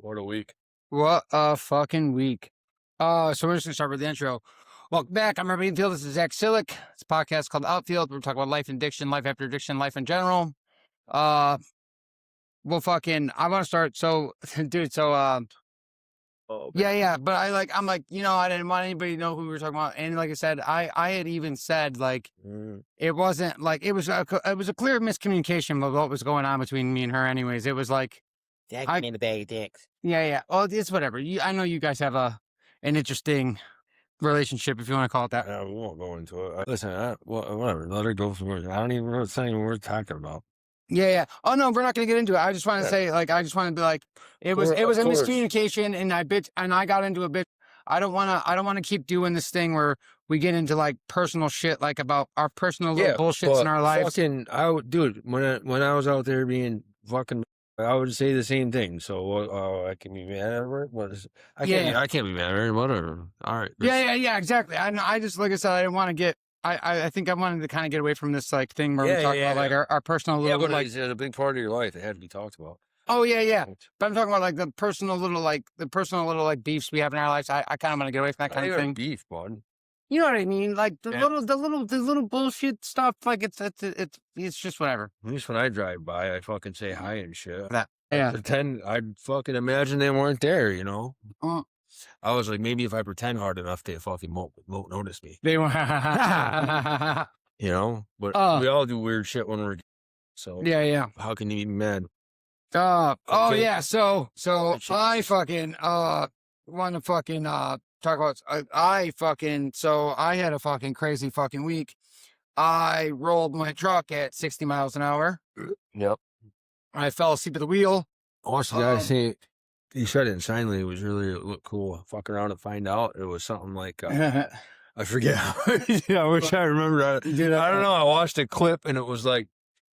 What a week. What a fucking week. So we're just gonna start with the intro. Welcome back. I'm Robert Infield. This is Zach Silic. It's a podcast called Outfield. We're talking about life and addiction, life after addiction, life in general. I want to start. So, dude, yeah. But I'm like, I didn't want anybody to know who we were talking about. And like I said, I had even said like, it wasn't like, it was a clear miscommunication of what was going on between me and her anyways. It was like, Zach made a bag of dicks. Yeah. Oh, it's whatever. I know you guys have an interesting relationship, if you want to call it that. Yeah, we won't go into it. Listen, whatever. Let her go somewhere. I don't even know what we're talking about. Yeah. Oh no, we're not going to get into it. I just want to say, like, I just want to be like, it was a miscommunication, and I got into a bit. I don't want to keep doing this thing where we get into like personal shit, like about our personal little bullshits in our lives. Dude, when I was out there being fucking, I would say the same thing. So, I can be mad at her. I can't be mad at her. Whatever. All right. Yeah. Exactly. I just, like I said, I didn't want to get. I think I wanted to kind of get away from this like thing where we talk about like our personal little. Yeah, but like, it's a big part of your life. It had to be talked about. Oh yeah. But I'm talking about like the personal little beefs we have in our lives. I kind of want to get away from that kind of thing. Beef, bud. You know what I mean? Like the little bullshit stuff. Like it's just whatever. At least when I drive by, I fucking say hi and shit. Yeah. I'd fucking imagine they weren't there, you know? I was like, maybe if I pretend hard enough, they fucking won't notice me. They won't. You know? But we all do weird shit when we're... So... Yeah. How can you be mad? Yeah. So I fucking want to fucking talk about... So I had a fucking crazy fucking week. I rolled my truck at 60 miles an hour. Yep. I fell asleep at the wheel. Also, I see... You said it in sign language earlier. It looked cool. Fuck around and find out. It was something like... I forget. I wish I remember. Dude, I don't know. I watched a clip and it was like...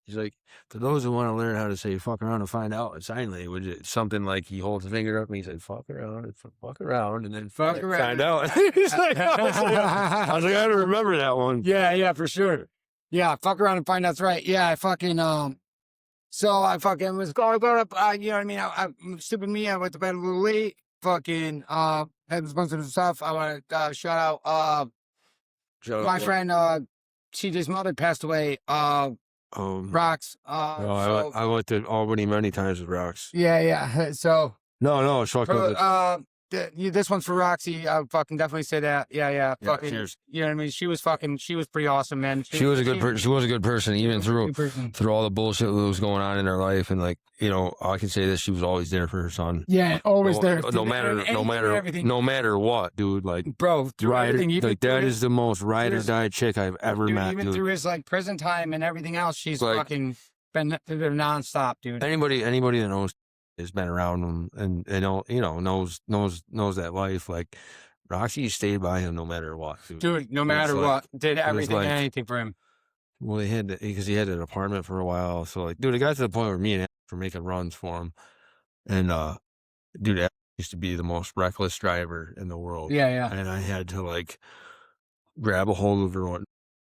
He's like, for those who want to learn how to say fuck around and find out in sign language, it's something like he holds a finger up and he said, fuck around, and then fuck around. Find out. He's like, I was like, I don't remember that one. Yeah, for sure. Yeah, fuck around and find out's right. Yeah, I fucking, so I fucking was going up, you know what I mean? I'm stupid me. I went to bed a little late. Fucking, had a bunch of stuff. I want to shout out, my friend, CJ's mother passed away. Rocks. I went to Albany many times with Rocks. Yeah. So no, this one's for Roxy. I fucking definitely say that. Yeah. Fucking. Cheers. You know what I mean? She was pretty awesome, man. She was a good person. She was a good person, even through all the bullshit that was going on in her life. And like, you know, I can say this: she was always there for her son. Yeah, always there. No matter what, dude. Like, bro, that is the most ride or die chick I've ever met. Even through his like prison time and everything else, she's like, fucking been nonstop, dude. Anybody that knows has been around him and knows that life. Like, Roxy stayed by him no matter what, dude. No matter what, did everything and anything for him. Well, because he had an apartment for a while. So like, dude, it got to the point where me and were making runs for him, and dude, used to be the most reckless driver in the world. Yeah. And I had to like grab a hold of her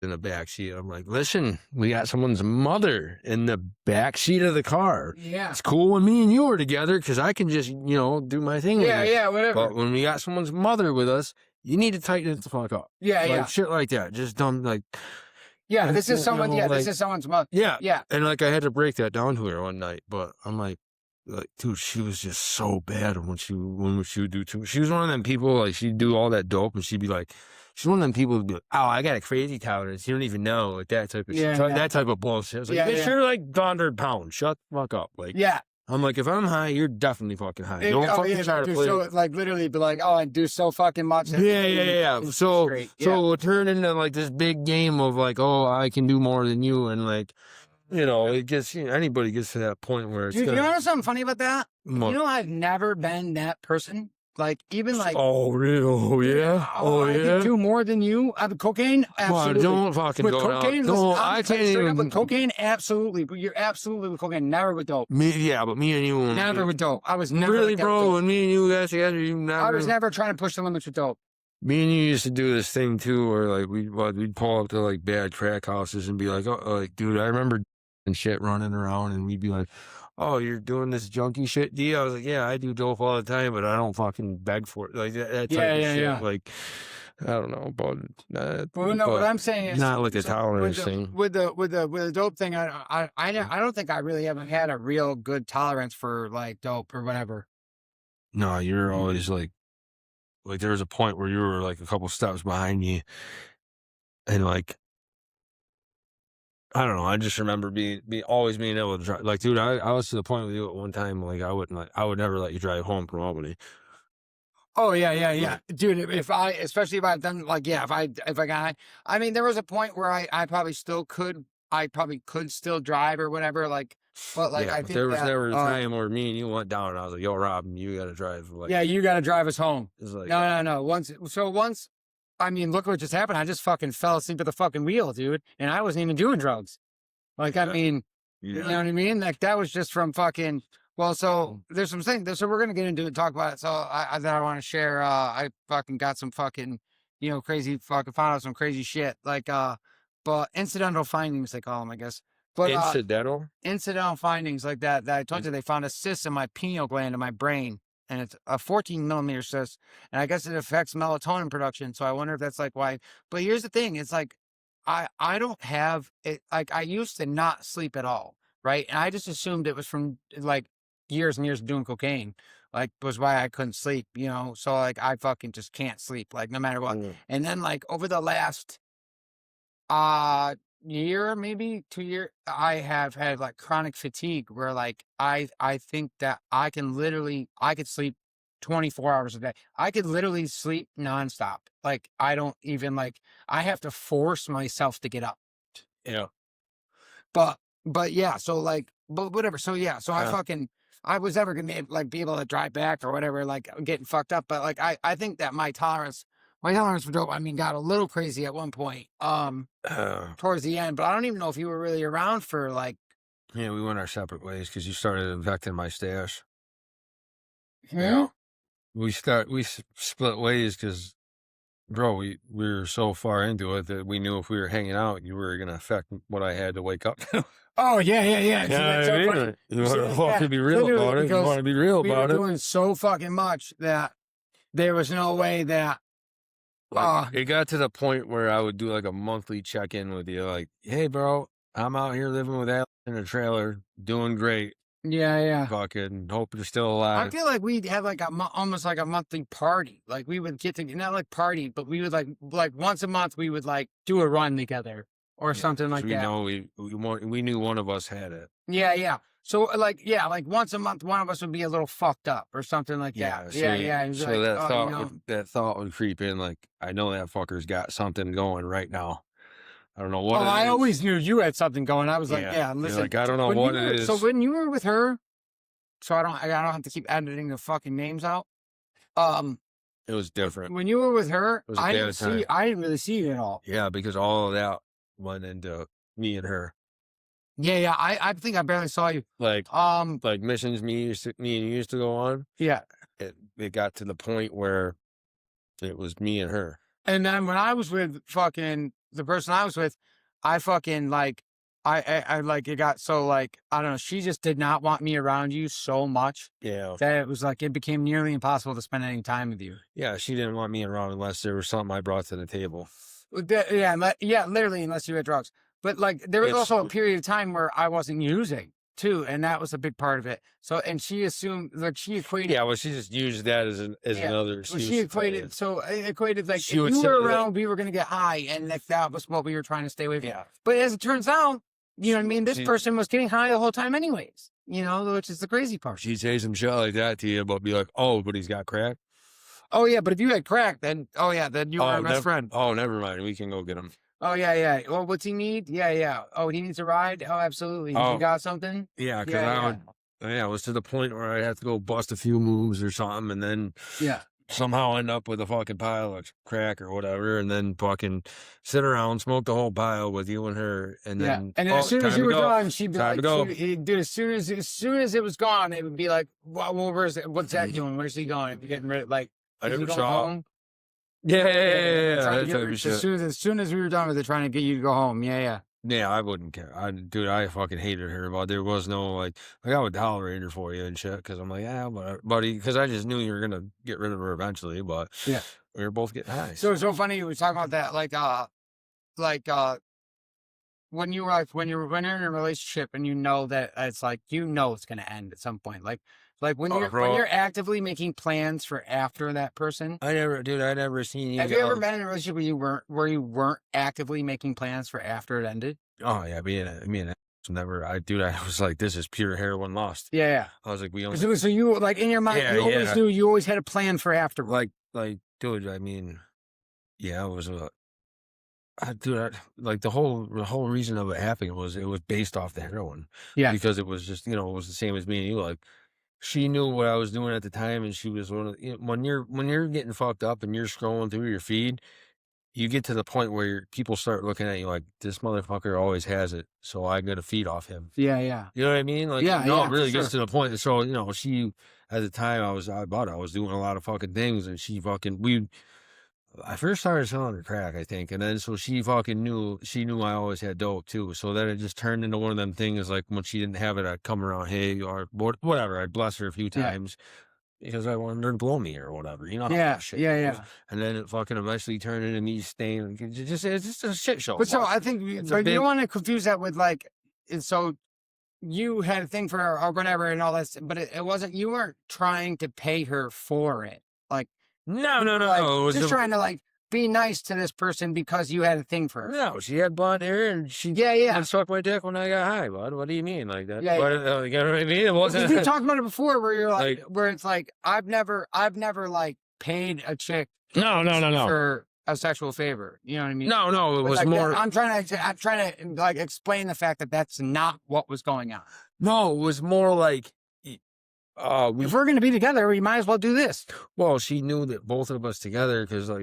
in the back seat. I'm like, listen, we got someone's mother in the back seat of the car. Yeah, it's cool when me and you are together because I can just do my thing. Yeah, whatever. But when we got someone's mother with us, you need to tighten it the fuck up. Yeah. Shit like that. Just dumb like. Yeah, this is someone. This is someone's mother. Yeah. And like, I had to break that down to her one night, but I'm like, dude, she was just so bad when she would do too. She was one of them people, like, she'd do all that dope and she'd be like, she's one of them people who'd be like, oh, I got a crazy tolerance. You don't even know, like, that type of shit. That type of bullshit. I was like, you're like 100 pounds. Shut the fuck up. Like, I'm like, if I'm high, you're definitely fucking high. Don't fucking try to play. So, like, literally be like, oh, I do so fucking much. Yeah. So it turned into like this big game of like, oh, I can do more than you, and like, it gets, anybody gets to that point where it's. Dude, you know something funny about that? You know, I've never been that person. Like, even like. Oh, really? Oh, yeah. I can do more than you. Cocaine? Absolutely. Don't fucking with go cocaine, down. No, I can't even. With cocaine, absolutely. But you're absolutely with cocaine. Never with dope. But me and you. Never with dope. I was never. Really, bro? When me and you got together, you never. I was never trying to push the limits with dope. Me and you used to do this thing too, where like we'd pull up to like bad crack houses and be like, oh, like, dude, I remember and shit running around, and we'd be like, oh, you're doing this junkie shit, D? I was like, yeah, I do dope all the time, but I don't fucking beg for it. Like that type of shit. Like, I don't know, but Well, no, what I'm saying is not like a so tolerance thing. with the dope thing. I don't think I really haven't had a real good tolerance for like dope or whatever. No, you're always like there was a point where you were like a couple steps behind me, and like I don't know. I just remember always being able to drive. Like, dude, I was to the point with you at one time. Like, I would never let you drive home from Albany. Oh yeah, dude. Especially if I've done like, yeah, if I got, I mean, there was a point where I probably still could, I probably could still drive or whatever. Like, but like, Yeah, I but think there was that, never a time where me and you went down, and I was like, "Yo, Rob, you got to drive." Like, yeah, you got to drive us home. it's like, No. Once, I mean, look what just happened. I just fucking fell asleep at the fucking wheel, dude, and I wasn't even doing drugs. Like, I mean, you know what I mean? Like, that was just from fucking. Well, so there's some things. So we're gonna get into it and talk about it. So that I want to share. I fucking got some fucking, crazy fucking found out some crazy shit. Like, but incidental findings they call them, I guess. But incidental findings like that. That I told you they found a cyst in my pineal gland in my brain, and it's a 14 millimeter cyst, and I guess it affects melatonin production. So I wonder if that's like why. But here's the thing: it's like I don't have it. Like I used to not sleep at all, right? And I just assumed it was from like years and years of doing cocaine, like was why I couldn't sleep, so like I fucking just can't sleep, like no matter what. And then like over the last year, maybe 2 years, I have had like chronic fatigue where like I think that I could sleep 24 hours a day. I could literally sleep nonstop. Like I don't even like I have to force myself to get up. yeah. But yeah, so like, but whatever. So yeah, so I was never gonna be able to drive back or whatever, like getting fucked up. But like, I think that my tolerance for dope, I mean, got a little crazy at one point, towards the end. But I don't even know if you were really around for like. Yeah, we went our separate ways because you started infecting my stash. Yeah. We split ways because, bro, we were so far into it that we knew if we were hanging out, you were gonna affect what I had to wake up to. Oh yeah. You want to fucking be real about it. You want to be real about it. We were doing so fucking much that there was no way that. Like, it got to the point where I would do like a monthly check-in with you, like, "Hey, bro, I'm out here living with Alex in a trailer, doing great. Yeah. Fucking hope you're still alive." I feel like we'd have like almost like a monthly party. Like we would get to not like party, but we would like once a month we would like do a run together or something like that. Know we knew one of us had it. Yeah. So like once a month one of us would be a little fucked up or something like that. Yeah. So like, that thought would creep in. Like, I know that fucker's got something going right now. I don't know what. I always knew you had something going. I was like, listen. Like, I don't know what it is. So when you were with her, so I don't have to keep editing the fucking names out. It was different. When you were with her, I didn't really see you at all. Yeah, because all of that went into me and her. Yeah. I think I barely saw you. Like missions me and you used to go on. Yeah. It got to the point where it was me and her. And then when I was with fucking the person I was with, I fucking like I like it got so like I don't know, she just did not want me around you so much. Yeah. That it was like it became nearly impossible to spend any time with you. Yeah, she didn't want me around unless there was something I brought to the table. Yeah, literally unless you had drugs. But like there was also a period of time where I wasn't using too, and that was a big part of it. So and she assumed like she equated. Yeah, well, she just used that as another excuse. Well, she equated like if you were around, we were gonna get high, and like that was what we were trying to stay away from. Yeah. But as it turns out, you know what I mean. This person was getting high the whole time, anyways. Which is the crazy part. She'd say some shit like that to you, but be like, "Oh, but he's got crack." Oh yeah, but if you had crack, then you were my best friend. Oh, never mind. We can go get him. Oh yeah. Well, what's he need? Yeah. Oh, he needs a ride. Oh, absolutely. You got something? Yeah, because it was to the point where I had to go bust a few moves or something, and then somehow end up with a fucking pile of crack or whatever, and then fucking sit around, smoke the whole pile with you and her, and then and as soon as you were done, she'd be like, dude, as soon as it was gone, it would be like, well, what's that doing? Where's he going? You getting rid like? I never saw him. Yeah. As soon as we were done with it, trying to get you to go home. Yeah. Yeah, I wouldn't care. Dude, I fucking hated her, but there was no like I would tolerate her for you and shit because I'm like, yeah, buddy, because I just knew you were gonna get rid of her eventually, but Yeah. we were both getting high. So it's so funny you were talking about that, like when you're in a relationship and you know that it's like it's gonna end at some point. Like when Oh, when bro. you're actively making plans for after that person. I never seen you. Have you ever been in a relationship where you weren't actively making plans for after it ended? Oh yeah, me and never. I was like, this is pure heroin lost. Yeah. I was like, we only So you like in your mind, Yeah, you always yeah. knew you always had a plan for after. like, dude. I mean, yeah, it was like the whole reason of it happening was it was based off the heroin. Yeah. Because it was just it was the same as me and you. Like she knew what I was doing at the time, and she was one of when you're getting fucked up and you're scrolling through your feed, you get to the point where people start looking at you like this motherfucker always has it, so I got to feed off him. Yeah, yeah. You know what I mean? Like, Yeah, no, yeah, it really for gets to the point. So, she at the time I was doing a lot of fucking things, and I first started selling her crack, I think, and then so she knew I always had dope too. So then it just turned into one of them things. Like when she didn't have it, I'd come around, hey, or whatever. I'd bless her a few Yeah. times because I wanted her to blow me or whatever. You know how Yeah, that shit yeah, goes. yeah. And then it fucking eventually turned into me staying. It's just a shit show. But so I think, It's a but you big- don't want to confuse that with so you had a thing for her or whatever and all that, but it wasn't. You weren't trying to pay her for it. Like No. like, It was just trying to be nice to this person because you had a thing for her. No, she had blonde hair and she Yeah. would suck my dick when I got high, bud. What do you mean like that? Yeah, But, you know what I mean? It wasn't. We talked about it before, where you're Like- where it's like I've never paid a chick No. for a sexual favor. You know what I mean? No, it was more. I'm trying to explain the fact that that's not what was going on. No, it was more like. If we're going to be together, we might as well do this. Well, she knew that both of us together, because I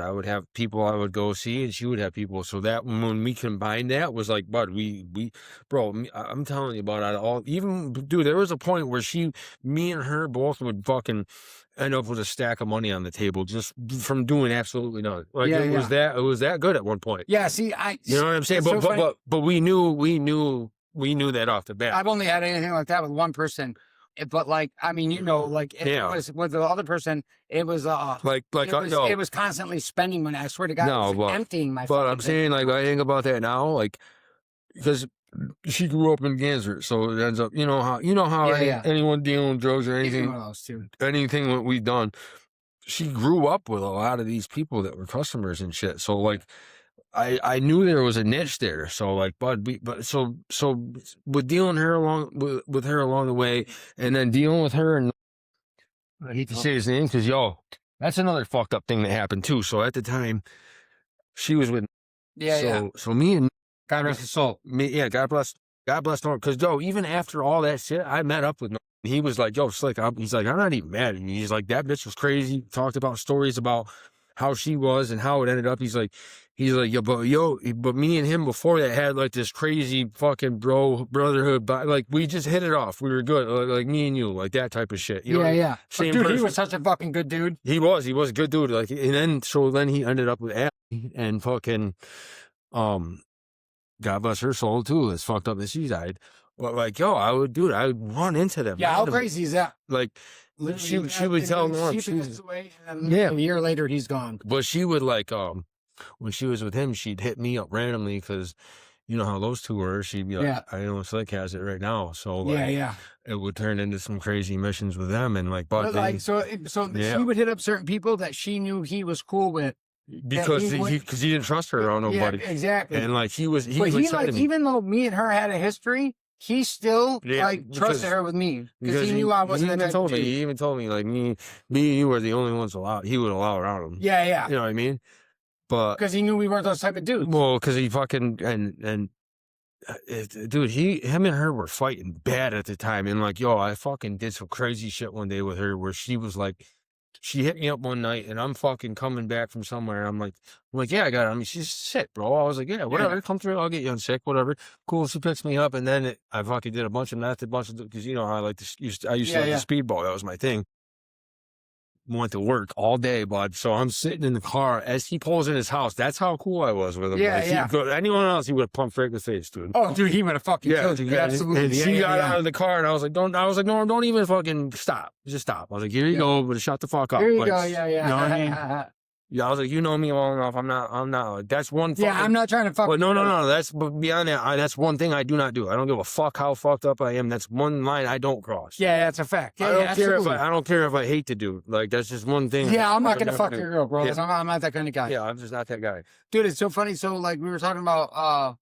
would have people I would go see, and she would have people. So that when we combined, that was like, bud, I'm telling you about it all. Even dude, there was a point where me and her both would fucking end up with a stack of money on the table just from doing absolutely nothing. Like it was that good at one point. Yeah. See, You know what I'm saying? But we knew that off the bat. I've only had anything like that with one person. But it was with the other person, it was it was constantly spending money. I swear to God, it was emptying my. But I'm saying, I think about that now, because she grew up in Gansert, so it ends up, you know how anyone dealing with drugs or anything, anything that we've done, she grew up with a lot of these people that were customers and shit. So I knew there was a niche there. So so with dealing her with her along the way, and then dealing with her, and I hate to say his name because that's another fucked up thing that happened too. So at the time, she was with So me and God rest his soul. God bless Norm. Because even after all that shit, I met up with Norm. He was like, yo, Slick, he's like, I'm not even mad at you. He's like, that bitch was crazy. Talked about stories about how she was and how it ended up. He's like, but me and him before that had this crazy fucking brotherhood. But we just hit it off. We were good. Like me and you, like that type of shit. You know? Same dude, person. He was such a fucking good dude. He was a good dude. And then he ended up with Ashley and fucking, God bless her soul too. As fucked up as she died. But I would run into them. Yeah, how crazy is that? She would tell Norm. She passed away, and a year later he's gone. But she would when she was with him, she'd hit me up randomly because you know how those two were. She'd be like, I know Slick has it right now. So it would turn into some crazy missions with them and she would hit up certain people that she knew he was cool with. Because he didn't trust her around nobody. Yeah, exactly. And he was even though me and her had a history, he still trusted her with me because he knew I wasn't. He even told me me and you were the only ones he would allow around him. Yeah. You know what I mean? But because he knew we weren't those type of dudes. Well, because he fucking dude, him and her were fighting bad at the time, and I fucking did some crazy shit one day with her where she was she hit me up one night, and I'm fucking coming back from somewhere. I'm like, yeah, I got it. I mean, she's sick, bro. I was like, yeah, whatever, come through. I'll get you on sick, whatever. Cool. She picks me up, and then I fucking did a bunch of meth, because you know how I used to like the speedball. That was my thing. went to work all day, bud. So I'm sitting in the car as he pulls in his house. That's how cool I was with him. Yeah, like, yeah. Anyone else, he would have pumped right in the face, dude. Oh, dude, he would have fucking killed you. Absolutely. And she got out of the car, and I was like, no, don't even fucking stop. Just stop. I was like, here you go, but shut the fuck up. Here you like, go. Yeah, yeah. You know what I mean? Yeah, I was like, you know me well enough. I'm not. Like, that's one. Yeah, I'm not trying to fuck. But no. But beyond that, that's one thing I do not do. I don't give a fuck how fucked up I am. That's one line I don't cross. Yeah, that's a fact. Yeah, I don't care if I hate to do. Like, that's just one thing. Yeah, I'm not gonna fuck your girl, bro. Yeah. I'm not that kind of guy. Yeah, I'm just not that guy. Dude, it's so funny. So like we were talking about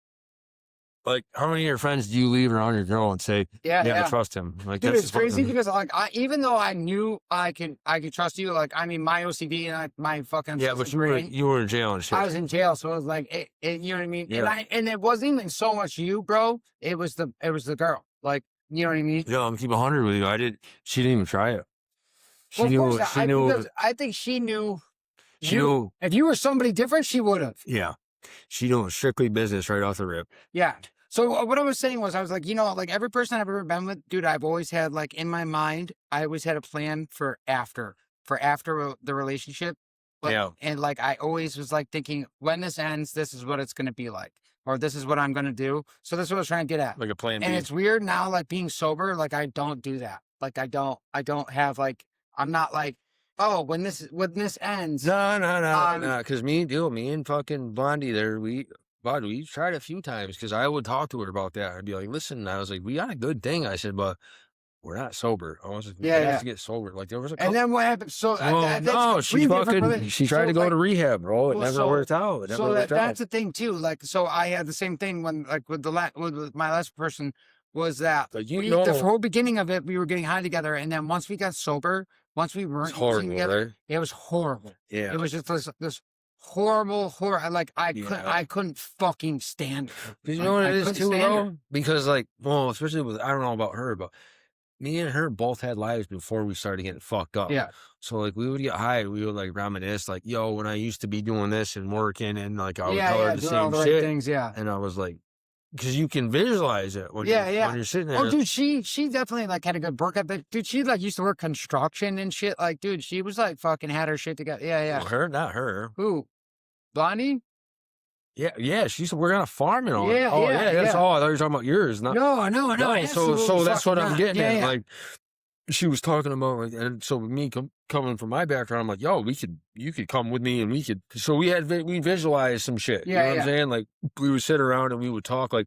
like, how many of your friends do you leave around your girl and say, I trust him? Like, dude, that's it's crazy because like even though I knew I could trust you, like I mean my OCD and my fucking but you were in jail and shit. I was in jail, so it was like you know what I mean. Yeah. And it wasn't even so much you, bro. It was the girl. Like you know what I mean. Yeah, I'm keep 100 with you. She didn't even try it. She knew. I think she knew. She knew. If you were somebody different, she would have. Yeah, she knew strictly business right off the rip. Yeah. So what I was saying was, I was like, you know, like every person I've ever been with, dude, I've always had like in my mind, I always had a plan for after the relationship. But, Yeah. And like, I always was like thinking, when this ends, this is what it's going to be like, or this is what I'm going to do. So that's what I was trying to get at. Like a plan B. And it's weird now, like being sober, like I don't do that. Like I don't have like, I'm not like, oh, when this ends. No. Because me and fucking Blondie there, we tried a few times because I would talk to her about that. I'd be like, listen, I was like, we got a good thing. I said, but we're not sober. I was like, we have to get sober. Like there was a couple. And then what happened? So she tried to go to rehab, bro. It never worked out. That's the thing too. Like, so I had the same thing when like with my last person was that the whole beginning of it, we were getting high together, and then once we got sober, once we weren't together, right? it was horrible. Yeah, it was just this horrible. Like I couldn't fucking stand it. You know what it is too, though? Because like, well, especially with, I don't know about her, but me and her both had lives before we started getting fucked up. Yeah. So like we would get high, we would like reminisce, like, yo, when I used to be doing this and working, and like I would tell her the same shit. Things, yeah. And I was like, because you can visualize it when you're sitting there. Oh, dude, she definitely like had a good work ethic. Dude, she like used to work construction and shit. Like, dude, she was like fucking had her shit together. Yeah. Well, her, not her. Who? Blondie? Yeah. She used to work on a farm and all. Yeah, that's all. I thought you were talking about yours. No. So that's what I'm getting at. Yeah. Like, she was talking about, like, and so with me coming from my background, I'm like, yo, you could come with me, and we could. So we visualized some shit. Yeah, you know what I'm saying? Like, we would sit around and we would talk, like,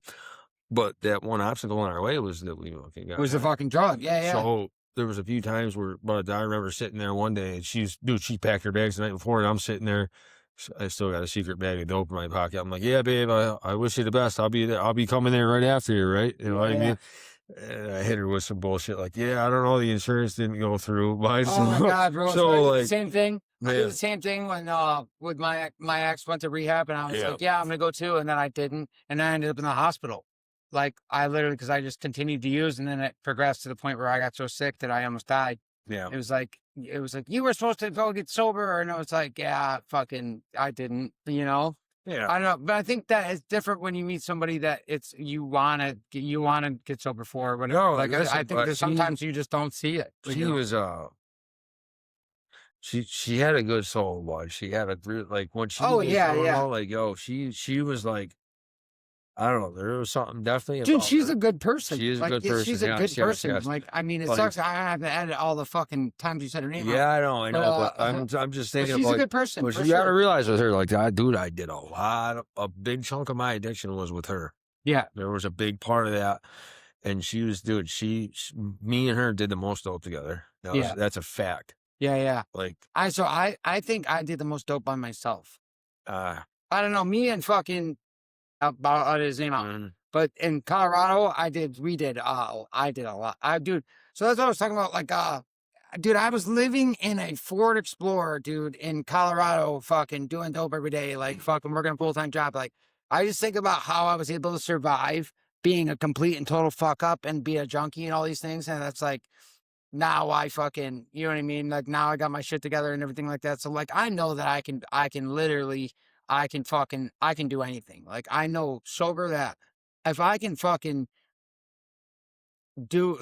but that one obstacle on our way was that we fucking got. It was a fucking drug. Yeah. So there was a few times where, but I remember sitting there one day, and she packed her bags the night before, and I'm sitting there. I still got a secret bag of dope in my pocket. I'm like, yeah, babe, I wish you the best. I'll be there. I'll be coming there right after you, right? You know what I mean? And I hit her with some bullshit like, yeah, I don't know, the insurance didn't go through. But oh my God, bro. So like, the same thing. Man. I did the same thing when with my ex went to rehab, and I was like, yeah, I'm gonna go too, and then I didn't, and I ended up in the hospital. Like I literally, because I just continued to use, and then it progressed to the point where I got so sick that I almost died. Yeah. It was like you were supposed to go get sober, and it was like, yeah, fucking, I didn't, you know. Yeah. I don't know, but I think that is different when you meet somebody that it's you wanna get sober for. Whatever. No, like listen, I think that sometimes you just don't see it. She was she had a good soul, boy. She had a like when she like, yo, she was like, I don't know, there was something definitely. Dude, she's a good person. She is a good person. She's a good person. Yes. Like, I mean, it sucks. I have to edit all the fucking times you said her name. Yeah, I know. But I'm just thinking. She's a good person. But you got to realize with her, like, I did a big chunk of my addiction was with her. Yeah, there was a big part of that, and she was, dude. Me and her did the most dope together. That's a fact. Yeah. Like, I think I did the most dope by myself. I don't know. Me and fucking. About his name out. But in Colorado, I did a lot. Dude, so that's what I was talking about. Like, dude, I was living in a Ford Explorer, dude, in Colorado, fucking doing dope every day, like fucking working a full-time job. Like, I just think about how I was able to survive being a complete and total fuck up and be a junkie and all these things. And that's like, now I fucking, you know what I mean? Like, now I got my shit together and everything like that. So like, I know that I can literally, I can do anything. Like, I know sober that if I can fucking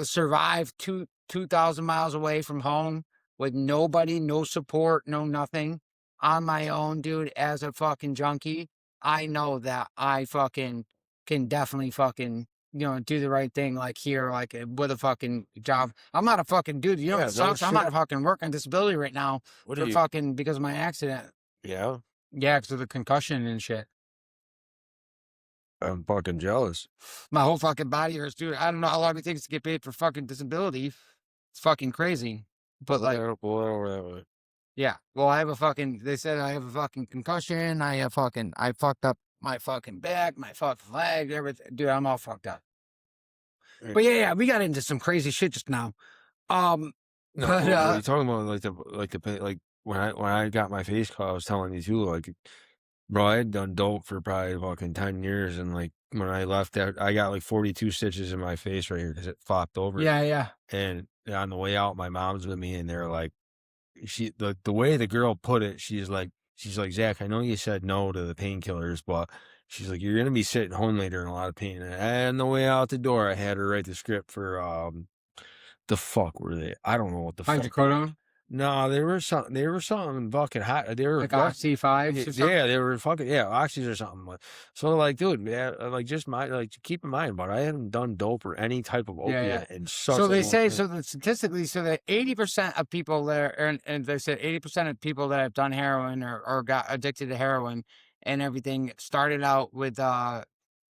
survive 2,000 miles away from home, with nobody, no support, no nothing, on my own, dude, as a fucking junkie, I know that I fucking can definitely fucking, do the right thing, like here, like with a fucking job. I'm not a fucking dude. You know Yeah, what no sucks? I'm not a shit. fucking working disability right now What for are you? fucking because of my accident. Yeah, Yeah, because of the concussion and shit. I'm fucking jealous. My whole fucking body hurts, dude. I don't know how long it takes to get paid for fucking disability. It's fucking crazy. But like, Pull it over that way. yeah. Well, they said I have a fucking concussion. I fucked up my fucking back, my fucking leg, everything. Dude, I'm all fucked up. But yeah, we got into some crazy shit just now. No, But, what are you talking about? Like when I got my face cut, I was telling you too, like, bro, I had done dope for probably fucking 10 years, and like when I left that, I got like 42 stitches in my face right here because it flopped over. yeah. And on the way out, my mom's with me, and they're like, the way the girl put it, she's like, Zach, I know you said no to the painkillers, but she's like, you're gonna be sitting home later in a lot of pain. And on the way out the door, I had her write the script for the fuck were they? I don't know what the fuck. Hydrocodone? No, they were something fucking hot. They were Like Oxy 5s or something? yeah, they were fucking oxys or something. So like, dude, man, like just keep in mind, but I haven't done dope or any type of opiate in such. So they say, time. so that statistically, so that 80% of people there, and they said 80% of people that have done heroin or got addicted to heroin and everything started out with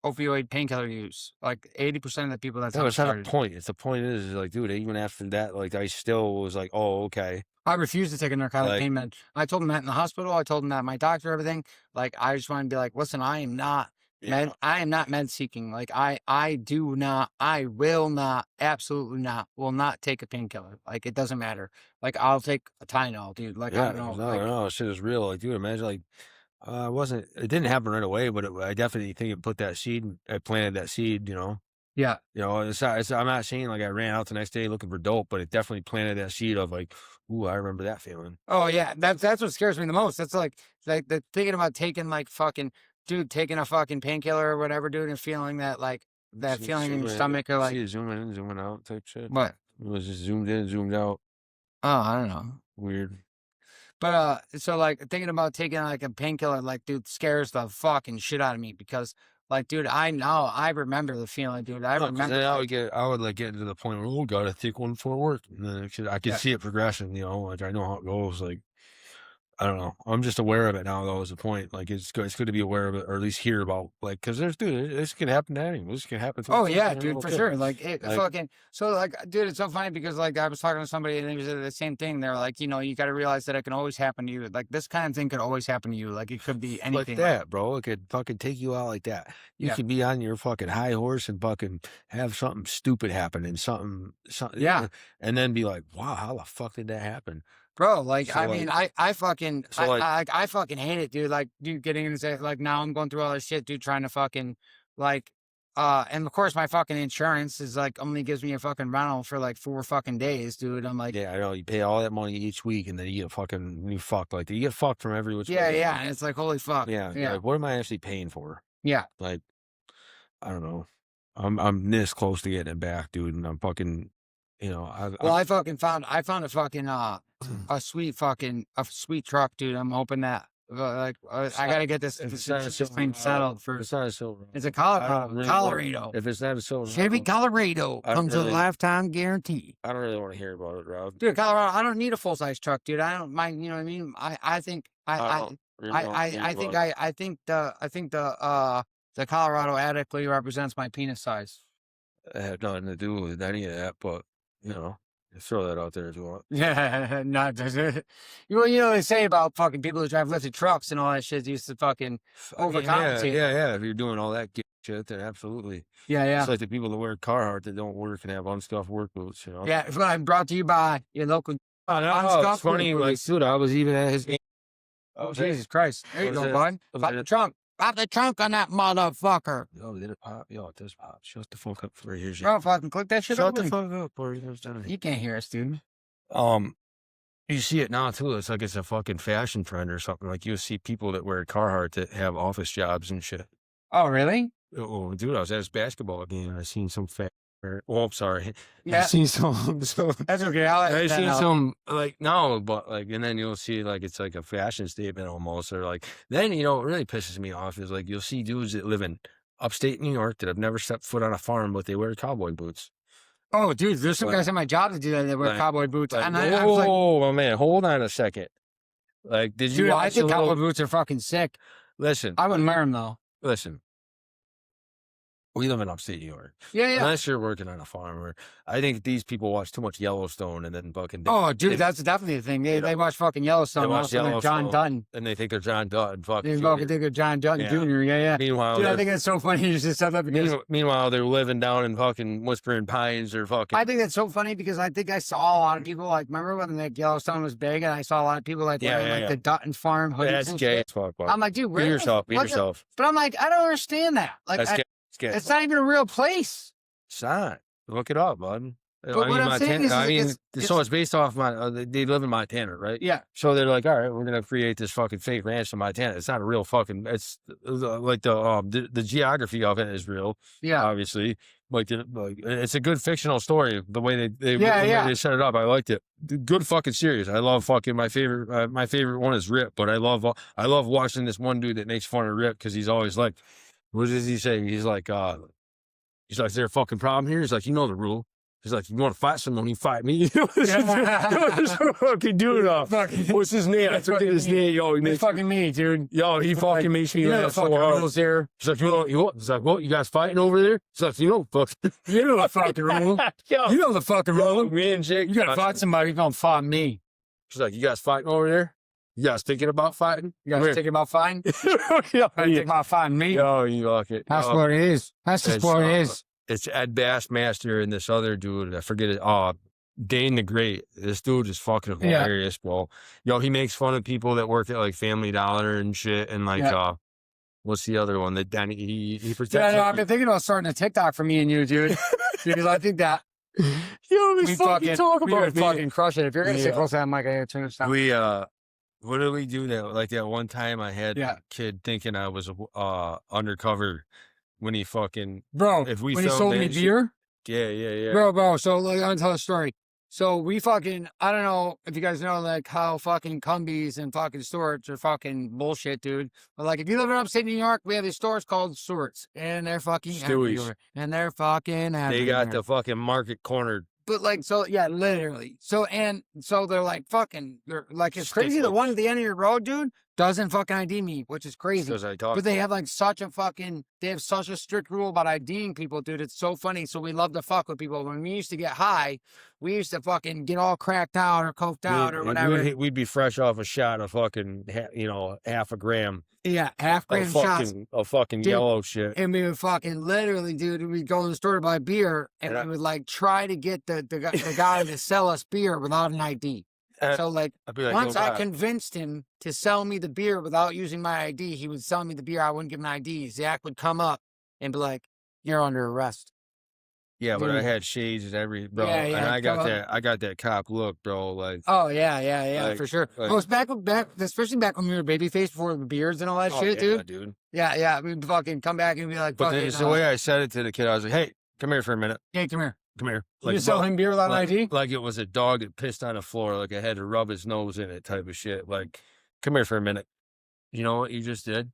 opioid painkiller use. Like 80% of the people that's No, how it it's not a started. point. It's the point is like, dude, even after that, like, I still was like, oh, okay. I refuse to take a narcotic pain med. I told them that in the hospital. I told them that my doctor, everything. Like, I just want to be like, listen, I am not med seeking. Like, I will not, absolutely not, will not take a painkiller. Like, it doesn't matter. Like, I'll take a Tylenol, dude. Like, I don't know. No, shit is real. Like, dude, imagine like, it didn't happen right away, but I definitely think it put that seed, I planted that seed, Yeah. I'm not saying like I ran out the next day looking for dope, but it definitely planted that seed of like, ooh, I remember that feeling. Oh yeah, that's what scares me the most. That's like the thinking about taking like fucking taking a fucking painkiller or whatever, dude, and feeling that like that feeling in your stomach or like see it zooming in, zooming out type shit. what? It was just zoomed in, zoomed out. Oh, I don't know. Weird. But so like thinking about taking like a painkiller, like dude, scares the fucking shit out of me because like, dude, I remember the feeling, dude. I remember. Then I would like get into the point where, oh, gotta take one for work, and then I could see it progressing. Like I know how it goes. Like, I don't know. I'm just aware of it now, though, is the point. Like, it's good to be aware of it, or at least hear about, like, because this can happen to anyone. This can happen to Oh yeah, dude, for sure. Like it Like- fucking so like dude, it's so funny because like I was talking to somebody and they said the same thing. They're like, you got to realize that it can always happen to you. Like this kind of thing could always happen to you. Like it could be anything like that, bro. It could fucking take you out like that. You could be on your fucking high horse and fucking have something stupid happen and something, Yeah. and then be like, wow, how the fuck did that happen? Bro, like, So, I mean, I fucking, so, like- I fucking hate it, dude. Like, dude, getting into like now I'm going through all this shit, dude, trying to fucking like, and of course my fucking insurance is like only gives me a fucking rental for like 4 fucking days, dude. I'm like, Yeah, I know. You pay all that money each week, and then you get fucked. Like, you get fucked from every which way. yeah, and it's like, holy fuck. Yeah. Like, what am I actually paying for? Yeah. Like, I don't know. I'm this close to getting it back, dude, and I'm fucking, Well, I found a fucking a sweet truck, dude. I'm hoping that I gotta get this thing settled first. It's not a silver. It's a Colorado. Colorado. If it's not a silver, Chevy Colorado I don't comes with a really- lifetime guarantee. I don't really want to hear about it, Rob. Dude, Colorado, I don't need a full size truck, dude. I don't mind, you know what I mean? I think the Colorado adequately represents my penis size. I have nothing to do with any of that, but throw that out there if you want. Yeah, not just you know they say about fucking people who drive lifted trucks and all that shit used to fucking overcompensate. Yeah. If you're doing all that shit, then absolutely. Yeah. It's like the people that wear Carhartt that don't work and have unstuffed work boots, Yeah, it's I'm brought to you by your local. It's funny, like, dude, I was even at his. Oh, Jesus Christ. There you What go, is bud. it? Pop the trunk. Pop the trunk on that motherfucker. Yo, did it pop? Yo, it does pop. Shut the fuck up for your shit. Bro, fucking click that shit Shut up. the fuck up, or You can't hear us, dude. You see it now too. It's like it's a fucking fashion trend or something. Like you see people that wear Carhartt that have office jobs and shit. Oh, really? Oh, dude, I was at his basketball game and I seen some fat Well, I'm sorry. Yeah. I've seen some. That's okay. I've seen some like no, but like, and then you'll see like it's like a fashion statement almost, or like then what really pisses me off is like you'll see dudes that live in upstate New York that have never stepped foot on a farm, but they wear cowboy boots. Oh, dude, there's some Like- guys at my job that do that. They wear like- cowboy boots. Like, And I was like, my man, hold on a second. Like, did you dude, I watch think the cowboy little- boots are fucking sick. Listen, I wouldn't wear them though. listen. We live in upstate New York. Yeah, yeah. Unless you're working on a farm, or I think these people watch too much Yellowstone and then fucking. Oh, dude, they- that's definitely the thing. They you know, they watch fucking Yellowstone. they watch Also, they're John Yellowstone. Dutton. and they think they're John Dutton. Fucking. They Junior. fucking think of John Dutton Yeah. Jr. Yeah, yeah. Meanwhile, Dude, I they're- think it's so funny you just said that because meanwhile, they're living down in fucking Whispering Pines or fucking. I think that's so funny because I think I saw a lot of people like remember when like Yellowstone was big and I saw a lot of people like Yeah, wearing yeah, like yeah. the Dutton farm hoodies. That's and gay shit. as fuck. Bro. I'm like, dude, Be really? yourself. Be What the- yourself. But I'm like, I don't understand that. Like, That's gay. It's gay. it's not even a real place. It's not. Look it up, bud. But what I'm saying is, I mean, it's- so it's based off they live in Montana, right? Yeah. So they're like, all right, we're gonna create this fucking fake ranch in Montana. It's not a real fucking. It's like the geography of it is real, Yeah. obviously. Like it's a good fictional story. The way they Yeah. they set it up, I liked it. Good fucking series. I love fucking my favorite one is Rip, but I love watching this one dude that makes fun of Rip because he's always like, what does he say? He's like, is there a fucking problem here? He's like, you know the rule. He's like, you want to fight someone, you fight me. This fucking dude. What's his name? I forget his name. Yo, he It's makes, fucking me, dude. yo, he fucking makes me You know the laugh so fucking hard. rules here. He's like, he's like, what? You guys fighting over there? He's like, fuck. You know the fucking rule. Yo, You know the fucking rule. me and Jake. You gotta fight somebody, you're gonna fight me. She's like, you guys fighting over there? You guys thinking about fighting? You guys thinking about fighting? Yo, Thinking about fighting me? yo, you like it. That's what it is. That's just It's, what it is. It's Ed Bassmaster and this other dude. I forget it. Dane the Great. This dude is fucking Yeah. hilarious, bro. Yo, he makes fun of people that work at like Family Dollar and shit. And like, Yeah. what's the other one? That Danny he protects. Yeah, no, I've been thinking about starting a TikTok for me and you, dude. Because I think that Yo, we fucking talk we about would fucking crush it. If you're gonna sit Yeah. close to that mic, I gotta turn this down. We what did we do that? Like that one time I had Yeah. a kid thinking I was undercover when he fucking Bro, if we when he filmed sold that me shit- beer, yeah. bro. So like, I'm gonna tell a story. So we fucking, I don't know if you guys know like how fucking Cumbies and fucking Stewart's are fucking bullshit, dude. But like if you live in upstate New York, we have these stores called Stewart's, and they're fucking Stewies. everywhere. And they're fucking They everywhere. got the fucking market cornered. But like, so yeah, literally. So they're like fucking, they're like, it's crazy. The Stick one at the end of your road, dude, doesn't fucking ID me, which is crazy. Because I talked. But they have like they have such a strict rule about IDing people, dude. It's so funny. So we love to fuck with people. When we used to get high, we used to fucking get all cracked out or coked out or whatever. We'd be fresh off a shot of fucking, half a gram Yeah, half gram shots. of fucking Dude, yellow shit. And we would fucking literally, dude, we'd go in the store to buy beer and And we would like try to get the guy to sell us beer without an ID. And So like, I'd be like, once "Oh, I God." convinced him to sell me the beer without using my ID, he would sell me the beer. I wouldn't give him an ID. Zach would come up and be like, "You're under arrest." Yeah, but I Dude. had shades and bro. Yeah, yeah, and I come got that cop look, bro. Like, Oh yeah, Like- for sure. like- Oh, it's back, especially back when we were babyface before the beards and all that oh, shit, yeah, dude. Yeah, we'd fucking come back and be like, But "Fucking, it's the way I said it to the kid. I was like, hey, come here for a minute. hey, come here." Come here. You sell him beer without like, an ID? like it was a dog that pissed on the floor, like I had to rub his nose in it type of shit. Like, come here for a minute. You know what you just did?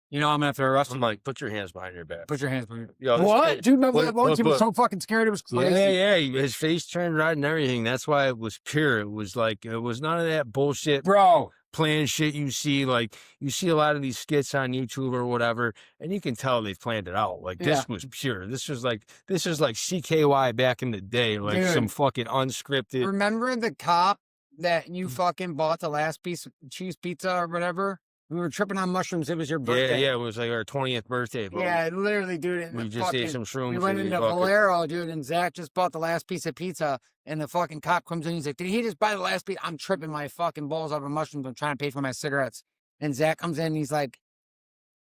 You know, I'm gonna have to arrest I'm him. like, put your hands behind your back. Put your hands behind Yo, this What? kid- Dude, remember that look, once he was look. so fucking scared it was crazy. Yeah, his face turned red and everything. That's why it was pure. It was like, it was none of that bullshit Bro. planned shit you see. Like, you see a lot of these skits on YouTube or whatever, and you can tell they've planned it out. Like, this was pure. This was like CKY back in the day. Like, Dude. some fucking unscripted. Remember the cop that you Mm. fucking bought the last piece of cheese pizza or whatever? We were tripping on mushrooms. It was your Yeah, birthday. it was like our 20th birthday, bro. Yeah, literally, dude. And We the just fucking, ate some shrooms. we went and into fucking- Valero, dude, and Zach just bought the last piece of pizza. And the fucking cop comes in. He's like, "Did he just buy the last piece?" I'm tripping my fucking balls over mushrooms. I'm trying to pay for my cigarettes. And Zach comes in. And he's like,